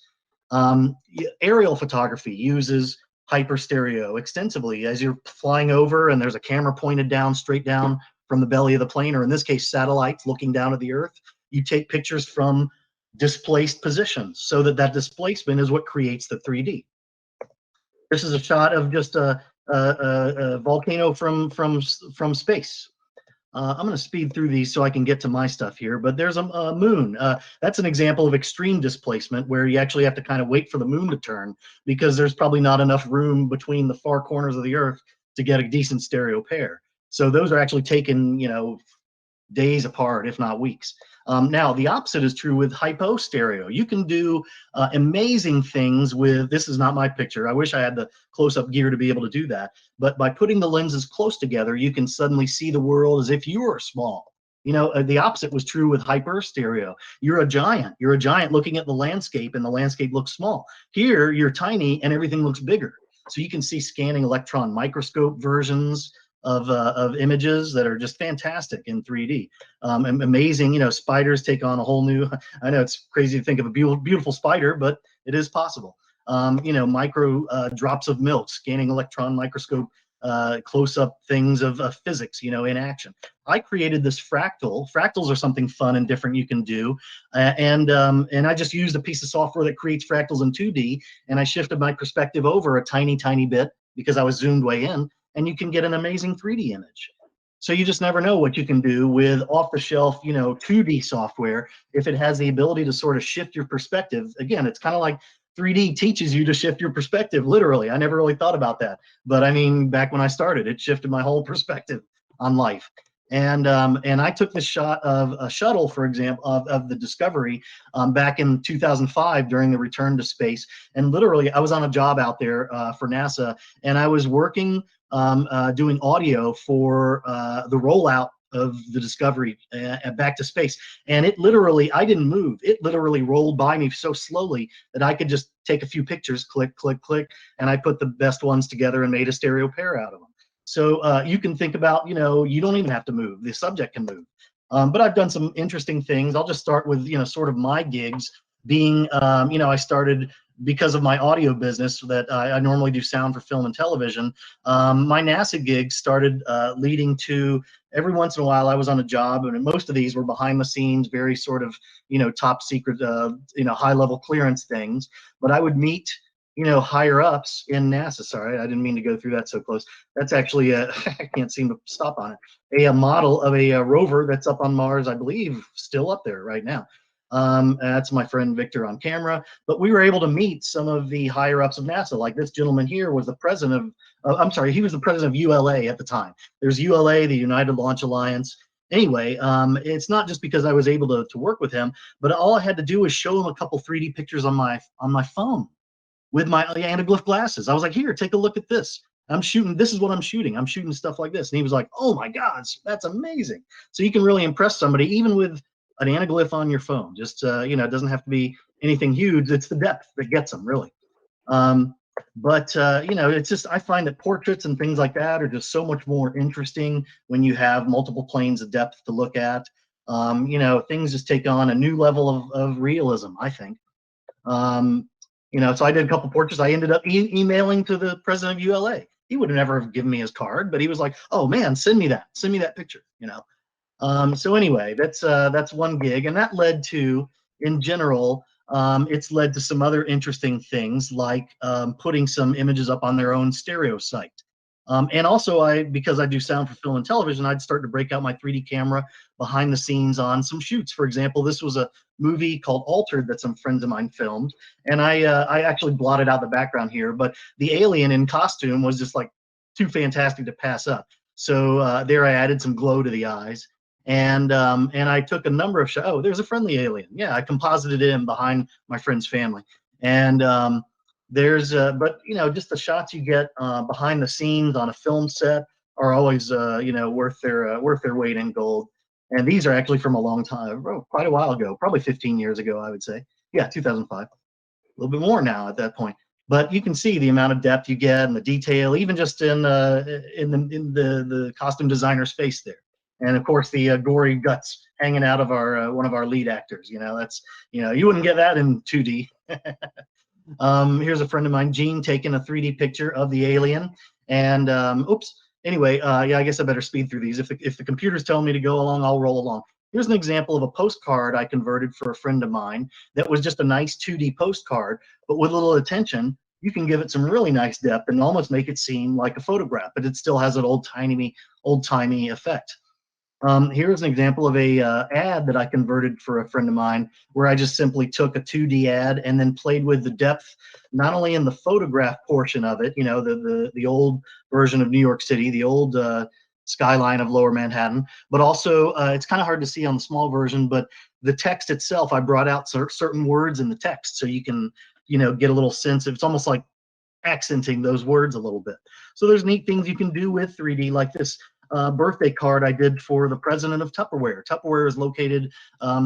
Aerial photography uses hyper stereo extensively. As you're flying over and there's a camera pointed down, straight down from the belly of the plane, or in this case, satellites looking down at the earth, you take pictures from displaced positions, so that displacement is what creates the 3D. This is a shot of just a volcano from space. I'm going to speed through these so I can get to my stuff here, but there's a moon. That's an example of extreme displacement where you actually have to kind of wait for the moon to turn because there's probably not enough room between the far corners of the Earth to get a decent stereo pair. So those are actually taken, days apart, if not weeks. Now, the opposite is true with hypo stereo. You can do amazing things with, this is not my picture. I wish I had the close-up gear to be able to do that. But by putting the lenses close together, you can suddenly see the world as if you were small. The opposite was true with hyper stereo. You're a giant. You're a giant looking at the landscape, and the landscape looks small. Here, you're tiny, and everything looks bigger. So you can see scanning electron microscope versions of images that are just fantastic in 3D. Amazing, spiders take on a whole new, I know it's crazy to think of a beautiful spider, but it is possible. Micro drops of milk, scanning electron microscope, close-up things of physics, in action. I created this fractal. Fractals are something fun and different you can do. And I just used a piece of software that creates fractals in 2D, and I shifted my perspective over a tiny, tiny bit because I was zoomed way in, and you can get an amazing 3D image. So you just never know what you can do with off-the-shelf, 2D software if it has the ability to sort of shift your perspective. Again, it's kind of like 3D teaches you to shift your perspective, literally. I never really thought about that. But I mean, back when I started, it shifted my whole perspective on life. And I took this shot of a shuttle, for example, of the Discovery back in 2005 during the return to space. And literally, I was on a job out there for NASA, and I was working doing audio for the rollout of the Discovery back to space. And it literally, I didn't move. It literally rolled by me so slowly that I could just take a few pictures, click, click, click, and I put the best ones together and made a stereo pair out of them. So you can think about, you don't even have to move. The subject can move. But I've done some interesting things. I'll just start with, sort of my gigs being, I started because of my audio business that I normally do sound for film and television. My NASA gigs started leading to, every once in a while I was on a job, and most of these were behind the scenes, very sort of, top secret, high level clearance things. But I would meet, higher ups in NASA. Sorry, I didn't mean to go through that so close. That's actually I can't seem to stop on it. A model of a rover that's up on Mars, I believe, still up there right now. That's my friend Victor on camera. But we were able to meet some of the higher ups of NASA. Like this gentleman here was the president of, he was the president of ULA at the time. There's ULA, the United Launch Alliance. Anyway, it's not just because I was able to work with him, but all I had to do was show him a couple 3D pictures on my phone with my anaglyph glasses. I was like, here, take a look at this. I'm shooting, this is what I'm shooting. I'm shooting stuff like this. And he was like, oh my God, that's amazing. So you can really impress somebody even with an anaglyph on your phone. Just, it doesn't have to be anything huge. It's the depth that gets them, really. It's just, I find that portraits and things like that are just so much more interesting when you have multiple planes of depth to look at. Things just take on a new level of realism, I think. So I did a couple portraits. I ended up emailing to the president of ULA. He would have never given me his card, but he was like, oh man, send me that picture, So anyway, that's one gig, and that led to, in general, it's led to some other interesting things like putting some images up on their own stereo site. And also, because I do sound for film and television, I'd start to break out my 3D camera behind the scenes on some shoots. For example, this was a movie called Altered that some friends of mine filmed, and I actually blotted out the background here, but the alien in costume was just like too fantastic to pass up. So there I added some glow to the eyes. And I took a number of shots. Oh, there's a friendly alien. Yeah, I composited it in behind my friend's family. And but just the shots you get behind the scenes on a film set are always worth their weight in gold. And these are actually from a long time, quite a while ago, probably 15 years ago, I would say. Yeah, 2005. A little bit more now at that point. But you can see the amount of depth you get and the detail, even just in the costume designer's face there. And of course, the gory guts hanging out of our one of our lead actors. That's you wouldn't get that in 2D. Here's a friend of mine, Gene, taking a 3D picture of the alien. And oops. Anyway, yeah, I guess I better speed through these. If the computer's telling me to go along, I'll roll along. here's an example of a postcard I converted for a friend of mine that was just a nice 2D postcard, but with a little attention, you can give it some really nice depth and almost make it seem like a photograph, but it still has an old-timey effect. Here's an example of a ad that I converted for a friend of mine, where I just simply took a 2D ad and then played with the depth, not only in the photograph portion of it, the old version of New York City, the old skyline of Lower Manhattan, but also it's kind of hard to see on the small version, but the text itself, I brought out certain words in the text so you can, get a little sense of, it's almost like accenting those words a little bit. So there's neat things you can do with 3D, like this birthday card I did for the president of Tupperware. Tupperware is located,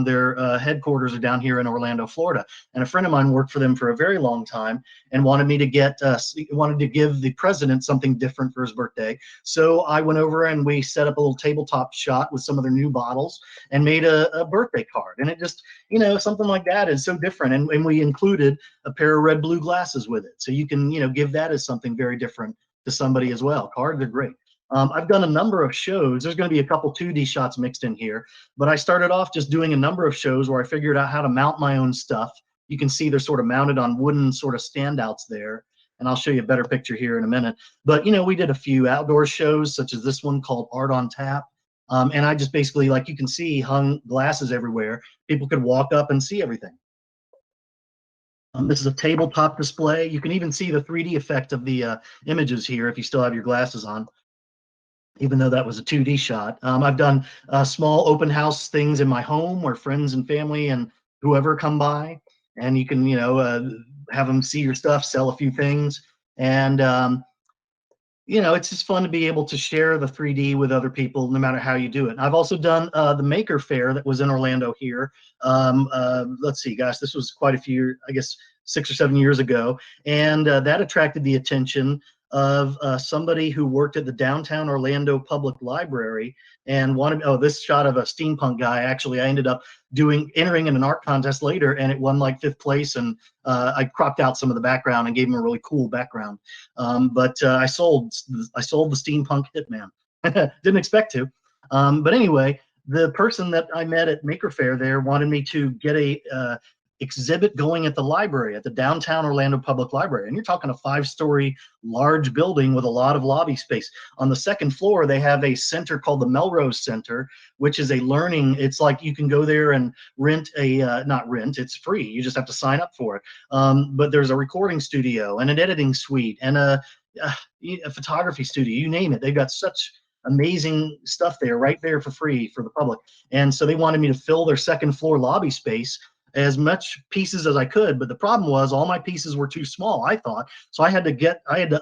their headquarters are down here in Orlando, Florida. And a friend of mine worked for them for a very long time and wanted me to wanted to give the president something different for his birthday. So I went over and we set up a little tabletop shot with some of their new bottles and made a birthday card. And it just, something like that is so different. And we included a pair of red blue glasses with it. So you can, give that as something very different to somebody as well. Cards are great. I've done a number of shows. There's going to be a couple 2D shots mixed in here, but I started off just doing a number of shows where I figured out how to mount my own stuff. You can see they're sort of mounted on wooden sort of standouts there, and I'll show you a better picture here in a minute. But, we did a few outdoor shows, such as this one called Art on Tap, and I just basically, like you can see, hung glasses everywhere. People could walk up and see everything. This is a tabletop display. You can even see the 3D effect of the images here if you still have your glasses on, even though that was a 2D shot. I've done small open house things in my home where friends and family and whoever come by, and you can, have them see your stuff, sell a few things. And, it's just fun to be able to share the 3D with other people, no matter how you do it. I've also done the Maker Faire that was in Orlando here. Let's see, gosh, this was quite a few, I guess, 6 or 7 years ago. And that attracted the attention of somebody who worked at the downtown Orlando Public Library and wanted, this shot of a steampunk guy. Actually, I ended up entering in an art contest later, and it won like 5th place. And I cropped out some of the background and gave him a really cool background. But I sold the steampunk hitman. Didn't expect to. But anyway, the person that I met at Maker Faire there wanted me to get a exhibit going at the library, at the downtown Orlando Public Library. And you're talking a 5-story large building with a lot of lobby space. On the 2nd floor, they have a center called the Melrose Center, which is a learning, it's like you can go there and rent not rent, it's free. You just have to sign up for it. But there's a recording studio and an editing suite and a photography studio, you name it. They've got such amazing stuff there, right there for free for the public. And so they wanted me to fill their 2nd floor lobby space as much pieces as I could, but the problem was all my pieces were too small, I thought. So I had to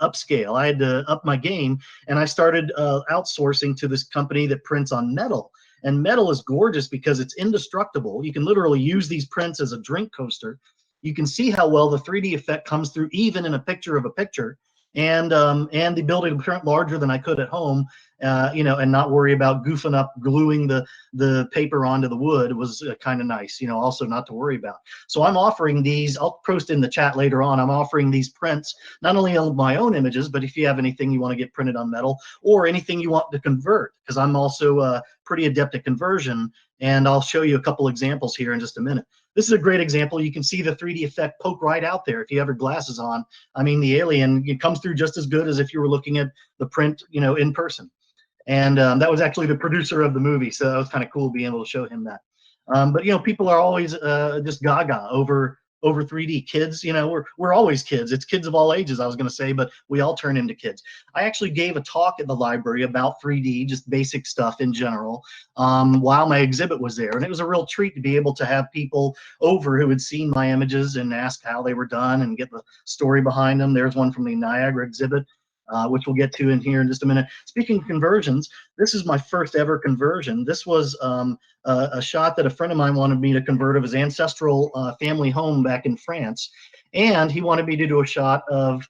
upscale, I had to up my game, and I started outsourcing to this company that prints on metal. And metal is gorgeous because it's indestructible. You can literally use these prints as a drink coaster. You can see how well the 3D effect comes through even in a picture of a picture. And the ability to print larger than I could at home, and not worry about goofing up, gluing the paper onto the wood was kind of nice, also not to worry about. So I'm offering these, I'll post in the chat later on, I'm offering these prints, not only on my own images, but if you have anything you want to get printed on metal or anything you want to convert, because I'm also pretty adept at conversion, and I'll show you a couple examples here in just a minute. This is a great example. You can see the 3D effect poke right out there if you have your glasses on. I mean, the alien, it comes through just as good as if you were looking at the print, in person. And that was actually the producer of the movie, so that was kind of cool being able to show him that. But people are always just gaga over 3D. Kids, we're always kids. It's kids of all ages, I was going to say, but we all turn into kids. I actually gave a talk at the library about 3D, just basic stuff in general, while my exhibit was there. And it was a real treat to be able to have people over who had seen my images and ask how they were done and get the story behind them. There's one from the Niagara exhibit, which we'll get to in here in just a minute. Speaking of conversions, this is my first ever conversion. This was a shot that a friend of mine wanted me to convert of his ancestral family home back in France. And he wanted me to do a shot of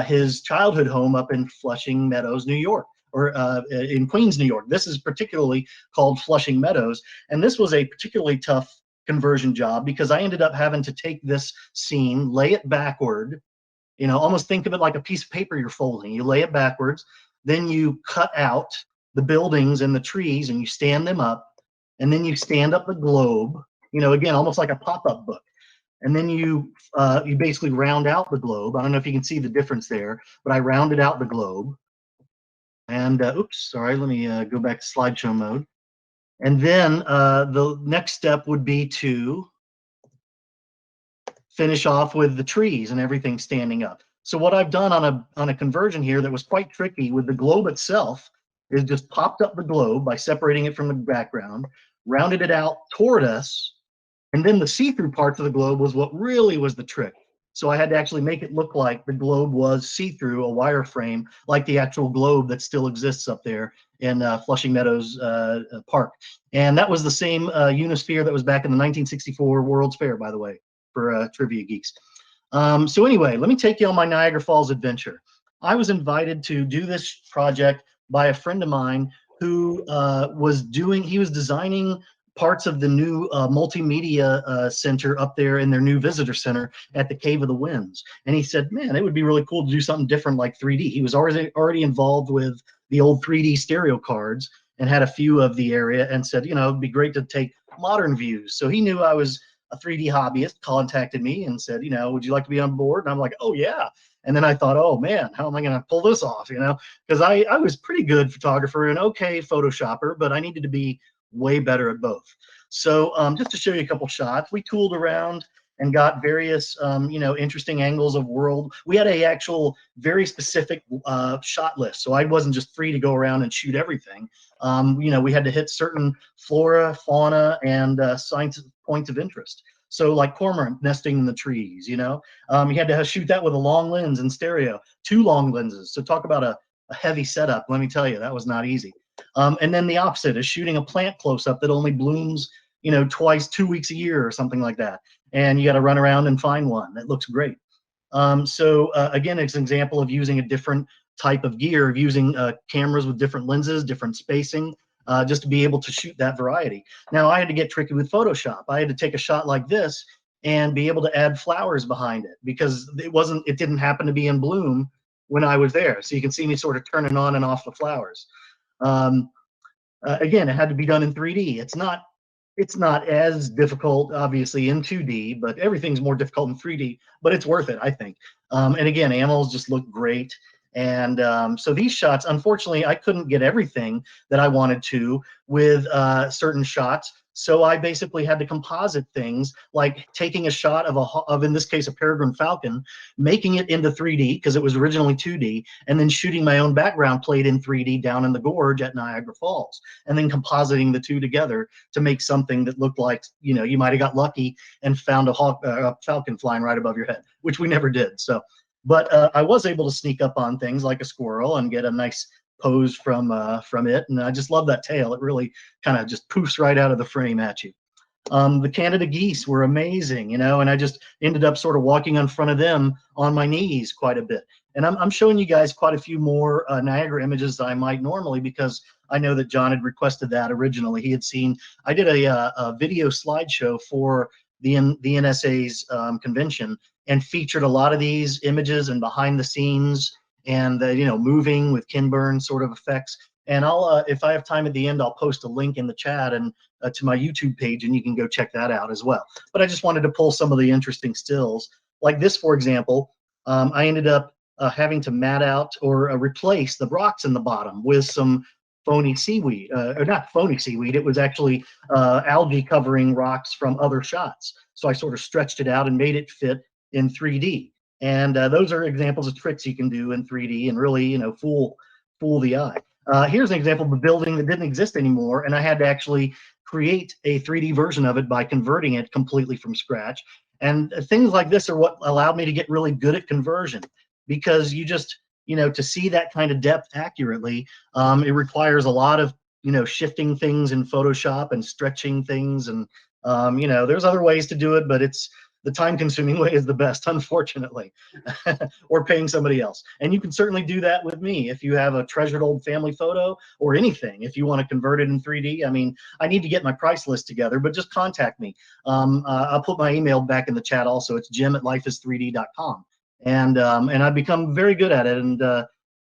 his childhood home up in Flushing Meadows, New York, or in Queens, New York. This is particularly called Flushing Meadows. And this was a particularly tough conversion job because I ended up having to take this scene, lay it backward, almost think of it like a piece of paper you're folding. You lay it backwards, then you cut out the buildings and the trees and you stand them up, and then you stand up the globe, you know, again, almost like a pop-up book. And then you basically round out the globe. I don't know if you can see the difference there, but I rounded out the globe. And oops, sorry, let me go back to slideshow mode. And then the next step would be to finish off with the trees and everything standing up. So what I've done on a conversion here that was quite tricky with the globe itself is just popped up the globe by separating it from the background, rounded it out toward us, and then the see-through parts of the globe was what really was the trick. So I had to actually make it look like the globe was see-through, a wireframe, like the actual globe that still exists up there in Flushing Meadows Park. And that was the same Unisphere that was back in the 1964 World's Fair, by the way, for trivia geeks. So anyway, let me take you on my Niagara Falls adventure. I was invited to do this project by a friend of mine who was designing parts of the new multimedia center up there in their new visitor center at the Cave of the Winds. And he said, man, it would be really cool to do something different like 3D. He was already involved with the old 3D stereo cards and had a few of the area and said, you know, it'd be great to take modern views. So he knew I was a 3D hobbyist, contacted me and said, you know, would you like to be on board? And I'm like, oh yeah. And then I thought, oh man, how am I going to pull this off? You know, because I was pretty good photographer and okay Photoshopper, but I needed to be way better at both. So just to show you a couple shots, we tooled around and got various, you know, interesting angles of world. We had a actual very specific shot list, so I wasn't just free to go around and shoot everything. You know, we had to hit certain flora, fauna, and science points of interest. So like cormorant nesting in the trees, you know, you had to shoot that with a long lens in stereo, 2 long lenses. So talk about a heavy setup. Let me tell you, that was not easy. And then the opposite is shooting a plant close up that only blooms, you know, twice, 2 weeks a year or something like that. And you got to run around and find one that looks great. So again, it's an example of using a different type of gear, of using cameras with different lenses, different spacing, just to be able to shoot that variety. Now I had to get tricky with Photoshop. I had to take a shot like this and be able to add flowers behind it because it didn't happen to be in bloom when I was there. So you can see me sort of turning on and off the flowers. Again, it had to be done in 3D. It's not as difficult, obviously, in 2D, but everything's more difficult in 3D, but it's worth it, I think. And again, animals just look great. And so these shots, unfortunately, I couldn't get everything that I wanted to with certain shots. So I basically had to composite things, like taking a shot of in this case, a peregrine falcon, making it into 3D because it was originally 2D, and then shooting my own background plate in 3D down in the gorge at Niagara Falls, and then compositing the two together to make something that looked like, you know, you might have got lucky and found a falcon flying right above your head, which we never did. So, but I was able to sneak up on things like a squirrel and get a nice pose from it, and I just love that tail. It really kind of just poofs right out of the frame at you. The Canada geese were amazing, you know, and I just ended up sort of walking in front of them on my knees quite a bit. And I'm showing you guys quite a few more Niagara images than I might normally because I know that John had requested that originally. He had seen, I did a video slideshow for the NSA's convention and featured a lot of these images and behind the scenes and you know, moving with Kinburn sort of effects. And I'll, if I have time at the end, I'll post a link in the chat and to my YouTube page, and you can go check that out as well. But I just wanted to pull some of the interesting stills, like this, for example. I ended up having to mat out or replace the rocks in the bottom with some phony seaweed, or not phony seaweed. It was actually algae covering rocks from other shots. So I sort of stretched it out and made it fit in 3D. And those are examples of tricks you can do in 3D and really, you know, fool the eye. Here's an example of a building that didn't exist anymore, and I had to actually create a 3D version of it by converting it completely from scratch. And things like this are what allowed me to get really good at conversion, because you just, you know, to see that kind of depth accurately, it requires a lot of, you know, shifting things in Photoshop and stretching things. And, you know, there's other ways to do it, but it's, the time-consuming way is the best, unfortunately, or paying somebody else. And you can certainly do that with me if you have a treasured old family photo or anything. If you want to convert it in 3D, I mean, I need to get my price list together, but just contact me. I'll put my email back in the chat also. It's jim@lifeis3d.com. And I've become very good at it, and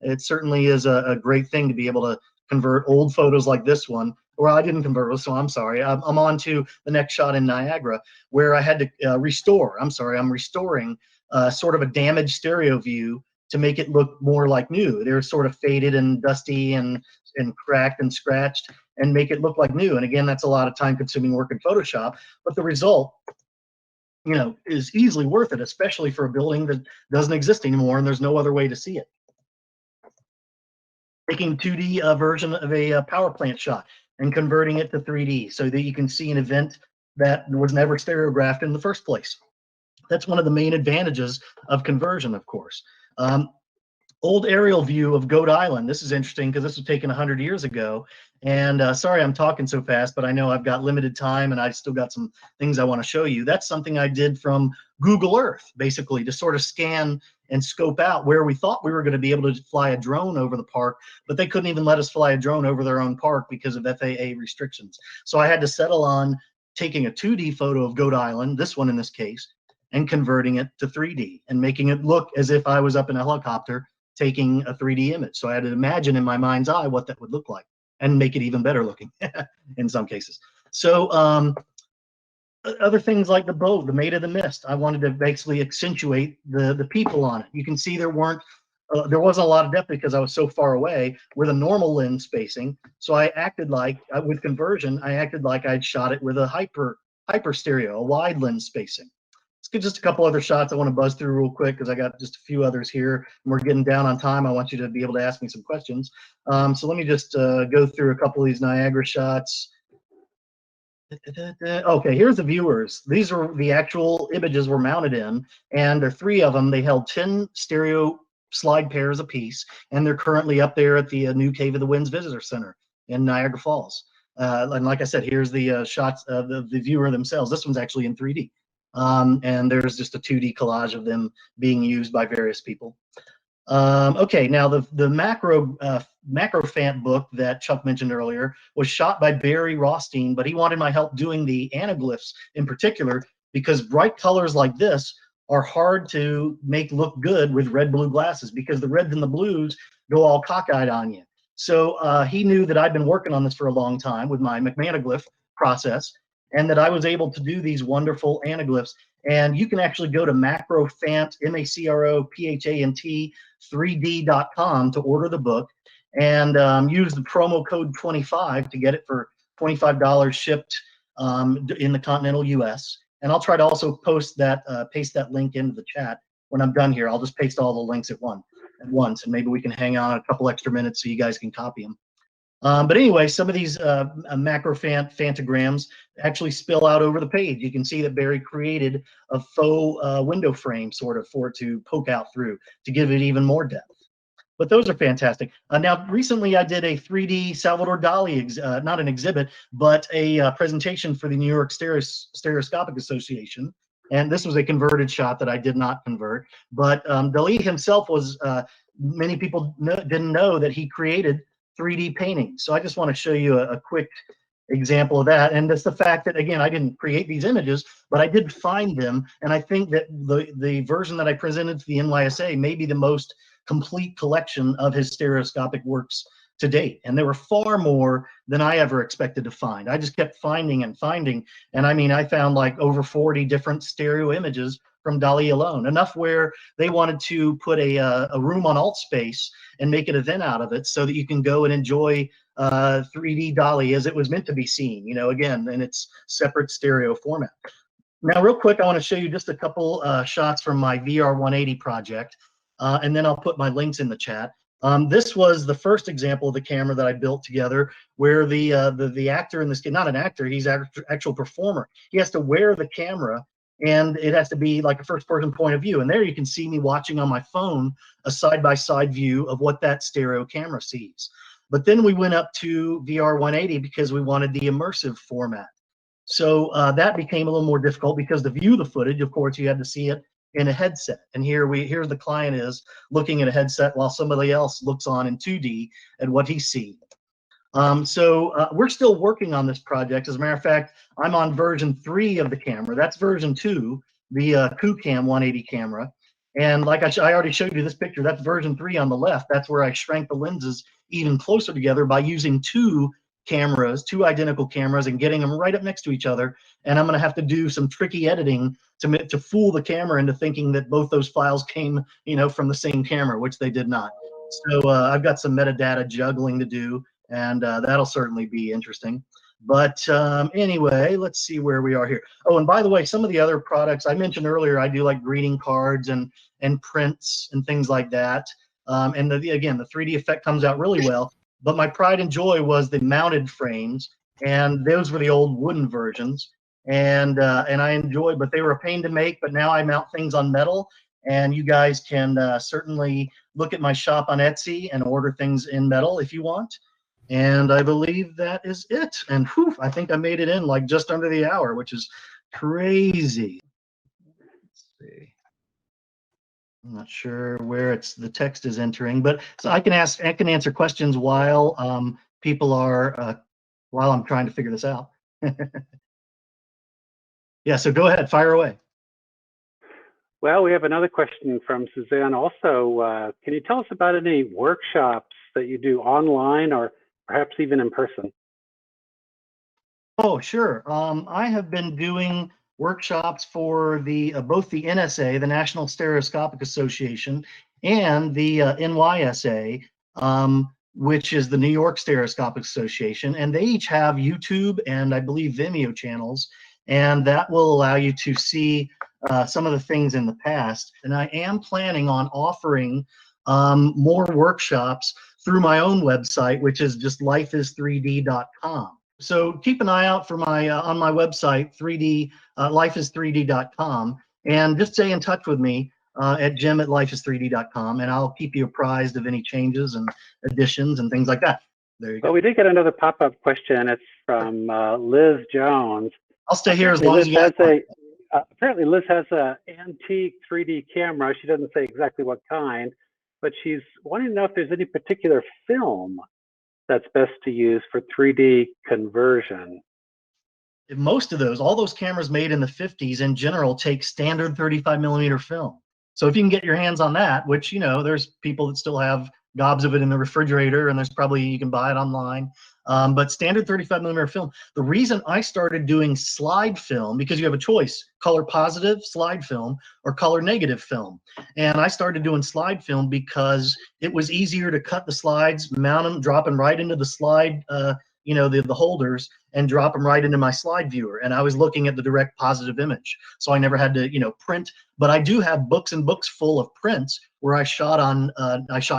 it certainly is a great thing to be able to convert old photos like this one Well, I didn't convert, so I'm sorry. I'm on to the next shot in Niagara, where I had to restore. I'm sorry, I'm restoring sort of a damaged stereo view to make it look more like new. They're sort of faded and dusty and cracked and scratched, and make it look like new. And again, that's a lot of time-consuming work in Photoshop, but the result, is easily worth it, especially for a building that doesn't exist anymore and there's no other way to see it. Taking 2D version of a power plant shot and converting it to 3D so that you can see an event that was never stereographed in the first place. That's one of the main advantages of conversion, of course. Old aerial view of Goat Island. This is interesting because this was taken 100 years ago. And sorry I'm talking so fast, but I know I've got limited time and I've still got some things I want to show you. That's something I did from Google Earth, basically, to sort of scan and scope out where we thought we were going to be able to fly a drone over the park, but they couldn't even let us fly a drone over their own park because of FAA restrictions. So I had to settle on taking a 2D photo of Goat Island, this one in this case, and converting it to 3D and making it look as if I was up in a helicopter taking a 3D image. So I had to imagine in my mind's eye what that would look like and make it even better looking in some cases. So other things like the boat, the Maid of the Mist, I wanted to basically accentuate the people on it. You can see there wasn't a lot of depth because I was so far away with a normal lens spacing. So I acted like, with conversion, I acted like I'd shot it with a hyper stereo, a wide lens spacing. Let's get just a couple other shots I want to buzz through real quick because I got just a few others here and we're getting down on time. I want you to be able to ask me some questions. So let me just go through a couple of these Niagara shots. Okay, here's the viewers. These are the actual images we're mounted in, and there are 3 of them. They held 10 stereo slide pairs apiece, and they're currently up there at the new Cave of the Winds Visitor Center in Niagara Falls. And like I said, here's the shots of the viewer themselves. This one's actually in 3D. And there's just a 2D collage of them being used by various people. Okay, now the macro fant book that Chuck mentioned earlier was shot by Barry Rothstein, but he wanted my help doing the anaglyphs in particular because bright colors like this are hard to make look good with red-blue glasses because the reds and the blues go all cockeyed on you. So he knew that I'd been working on this for a long time with my McManus process, and that I was able to do these wonderful anaglyphs. And you can actually go to macropant, MACROPHANT 3D.com to order the book and use the promo code 25 to get it for $25 shipped in the continental US. And I'll try to also paste that link into the chat when I'm done here. I'll just paste all the links at once, and maybe we can hang on a couple extra minutes so you guys can copy them. But anyway, some of these macropantograms actually spill out over the page. You can see that Barry created a faux window frame sort of for it to poke out through to give it even more depth. But those are fantastic. Now, recently I did a 3D Salvador Dali, not an exhibit, but a presentation for the New York Stereoscopic Association. And this was a converted shot that I did not convert. But Dali himself was, many people didn't know that he created 3D painting. So I just want to show you a quick example of that. And that's the fact that, again, I didn't create these images, but I did find them. And I think that the version that I presented to the NYSA may be the most complete collection of his stereoscopic works to date. And there were far more than I ever expected to find. I just kept finding and finding. And I mean, I found like over 40 different stereo images from Dali alone, enough where they wanted to put a room on AltSpace and make an event out of it so that you can go and enjoy 3D Dali as it was meant to be seen, again, in its separate stereo format. Now, real quick, I want to show you just a couple shots from my VR 180 project, and then I'll put my links in the chat. This was the first example of the camera that I built together where the actor in this case, not an actor, he's an actual performer. He has to wear the camera and it has to be like a first person point of view. And there you can see me watching on my phone a side-by-side view of what that stereo camera sees. But then we went up to VR 180 because we wanted the immersive format. So that became a little more difficult because to view the footage, of course, you had to see it in a headset. And here the client is looking at a headset while somebody else looks on in 2D at what he's seeing. So we're still working on this project. As a matter of fact, I'm on version 3 of the camera. That's version 2, the QCam 180 camera. And like I already showed you this picture, that's version 3 on the left. That's where I shrank the lenses even closer together by using 2 cameras, two identical cameras, and getting them right up next to each other. And I'm going to have to do some tricky editing to fool the camera into thinking that both those files came, from the same camera, which they did not. So I've got some metadata juggling to do, and that'll certainly be interesting. But anyway, let's see where we are here. Oh, and by the way, some of the other products I mentioned earlier, I do like greeting cards and prints and things like that. And again, the 3D effect comes out really well. But my pride and joy was the mounted frames, and those were the old wooden versions. And I enjoyed, but they were a pain to make. But now I mount things on metal, and you guys can certainly look at my shop on Etsy and order things in metal if you want. And I believe that is it. And whew, I think I made it in like just under the hour, which is crazy. Let's see. I'm not sure where the text is entering, but so I can answer questions while people are while I'm trying to figure this out. Yeah, so go ahead, fire away. Well, we have another question from Suzanne also. Can you tell us about any workshops that you do online or perhaps even in person? Oh, sure. I have been doing workshops for both the NSA, the National Stereoscopic Association, and the NYSA, which is the New York Stereoscopic Association, and they each have YouTube and I believe Vimeo channels, and that will allow you to see some of the things in the past. And I am planning on offering more workshops through my own website, which is just lifeis3d.com. So keep an eye out for my on my website, lifeis3d.com, and just stay in touch with me at jim@lifeis3d.com, and I'll keep you apprised of any changes and additions and things like that. There you go. Well, we did get another pop-up question. It's from Liz Jones. I'll stay here as long as you have apparently Liz has an antique 3D camera. She doesn't say exactly what kind, but she's wanting to know if there's any particular film that's best to use for 3D conversion. Most of all those cameras made in the 50s in general take standard 35mm film. So if you can get your hands on that, which, there's people that still have gobs of it in the refrigerator, and there's probably, you can buy it online. But standard 35mm film. The reason I started doing slide film, because you have a choice, color positive slide film or color negative film. And I started doing slide film because it was easier to cut the slides, mount them, drop them right into the slide, the holders, and drop them right into my slide viewer. And I was looking at the direct positive image. So I never had to, print. But I do have books and books full of prints where I shot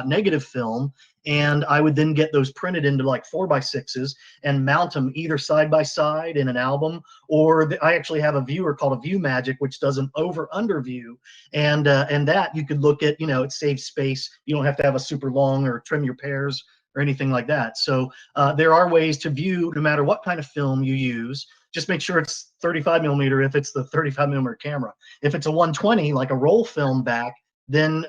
negative film, and I would then get those printed into like 4x6s and mount them either side by side in an album, or I actually have a viewer called a View Magic, which does an over/under view, and that you could look at. It saves space. You don't have to have a super long or trim your pairs or anything like that. So there are ways to view no matter what kind of film you use. Just make sure it's 35mm if it's the 35mm camera. If it's a 120, like a roll film back, then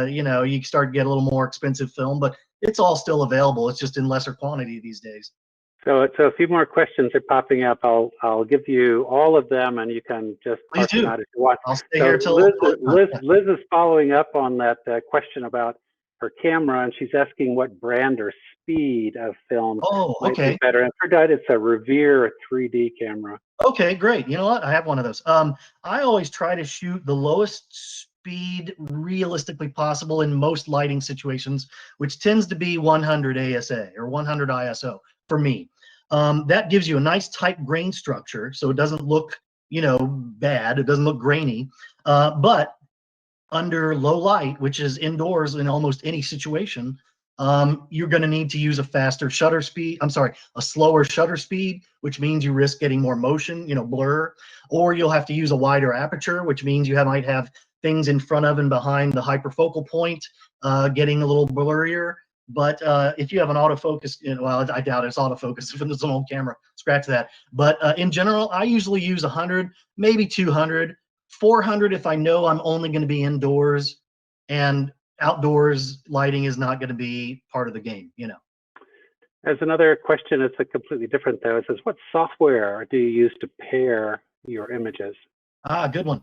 you start to get a little more expensive film, but it's all still available. It's just in lesser quantity these days. So a few more questions are popping up. I'll give you all of them, and you can just parse them out if you want. I'll stay here till Liz is following up on that question about her camera, and she's asking what brand or speed of film might be better. And for that, it's a Revere 3D camera. Okay, great. You know what? I have one of those. I always try to shoot the lowest speed realistically possible in most lighting situations, which tends to be 100 ASA or 100 ISO for me. That gives you a nice tight grain structure, so it doesn't look, bad. It doesn't look grainy. But under low light, which is indoors in almost any situation, you're going to need to use a slower shutter speed, which means you risk getting more motion, blur, or you'll have to use a wider aperture, which means you might have things in front of and behind the hyperfocal point getting a little blurrier. But if you have an autofocus, well, I doubt it's autofocus if it's an old camera, scratch that. But in general, I usually use 100, maybe 200, 400 if I know I'm only going to be indoors, and outdoors lighting is not going to be part of the game, There's another question. It's a completely different though. It says, what software do you use to pair your images? Good one.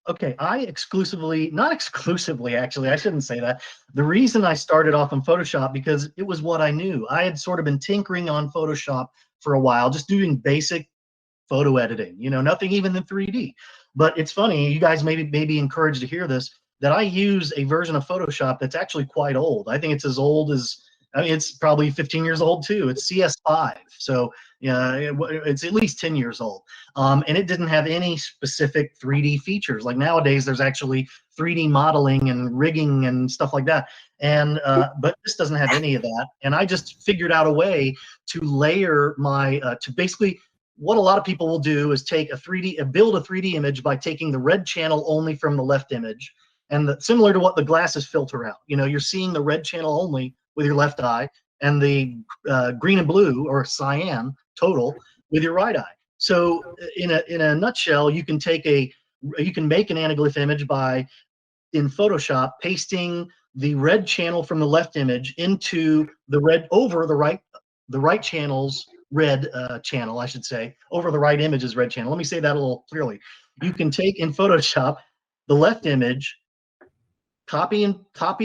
Okay, not exclusively, actually, I shouldn't say that. The reason I started off in Photoshop, because it was what I knew. I had sort of been tinkering on Photoshop for a while, just doing basic photo editing, nothing even in 3D. But it's funny, you guys may be encouraged to hear this, that I use a version of Photoshop that's actually quite old. I think it's as old as, I mean, it's probably 15 years old too. It's CS5. So it's at least 10 years old. And it didn't have any specific 3D features. Like nowadays, there's actually 3D modeling and rigging and stuff like that. And but this doesn't have any of that. And I just figured out a way to layer my, to basically, what a lot of people will do is take build a 3D image by taking the red channel only from the left image. And similar to what the glasses filter out. You're seeing the red channel only with your left eye, and the green and blue or cyan total with your right eye. So in a nutshell, you can make an anaglyph image by, in Photoshop, pasting the red channel from the left image into the red over the right channel's red channel, I should say, over the right image's red channel. Let me say that a little clearly. You can take in Photoshop the left image, copy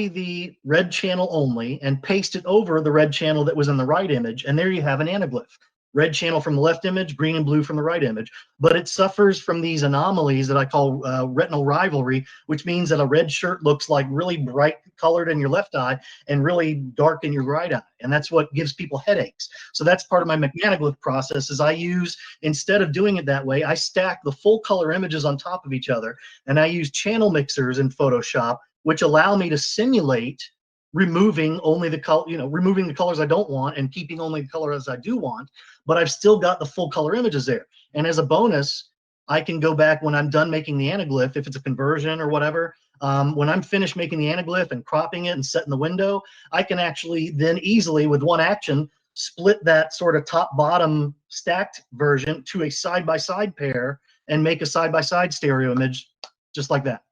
the red channel only, and paste it over the red channel that was in the right image, and there you have an anaglyph. Red channel from the left image, green and blue from the right image. But it suffers from these anomalies that I call retinal rivalry, which means that a red shirt looks like really bright colored in your left eye and really dark in your right eye. And that's what gives people headaches. So that's part of my McManus process, is I use, instead of doing it that way, I stack the full color images on top of each other, and I use channel mixers in Photoshop, which allow me to simulate removing only the color, removing the colors I don't want and keeping only the colors I do want, but I've still got the full color images there. And as a bonus, I can go back when I'm done making the anaglyph, if it's a conversion or whatever, when I'm finished making the anaglyph and cropping it and setting the window, I can actually then easily, with one action, split that sort of top-bottom stacked version to a side-by-side pair and make a side-by-side stereo image just like that.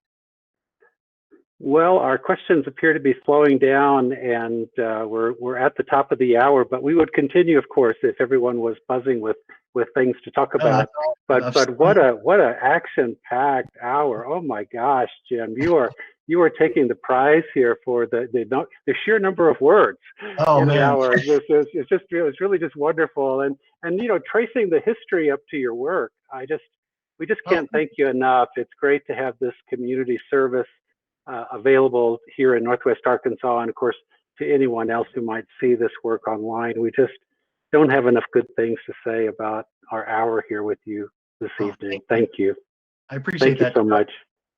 Well, our questions appear to be slowing down, and we're at the top of the hour. But we would continue, of course, if everyone was buzzing with things to talk about. But what a action-packed hour! Oh my gosh, Jim, you are taking the prize here for the sheer number of words in an hour. It's really just wonderful, and tracing the history up to your work. We just can't thank you enough. It's great to have this community service available here in Northwest Arkansas, and of course to anyone else who might see this work online. We just don't have enough good things to say about our hour here with you this evening. Thank you. I appreciate that. Thank you so much.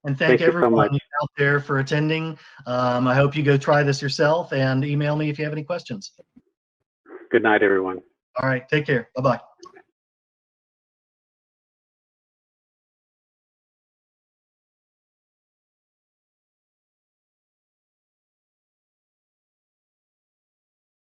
And thank everyone out there for attending. I hope you go try this yourself, and email me if you have any questions. Good night, everyone. All right, take care. Bye-bye.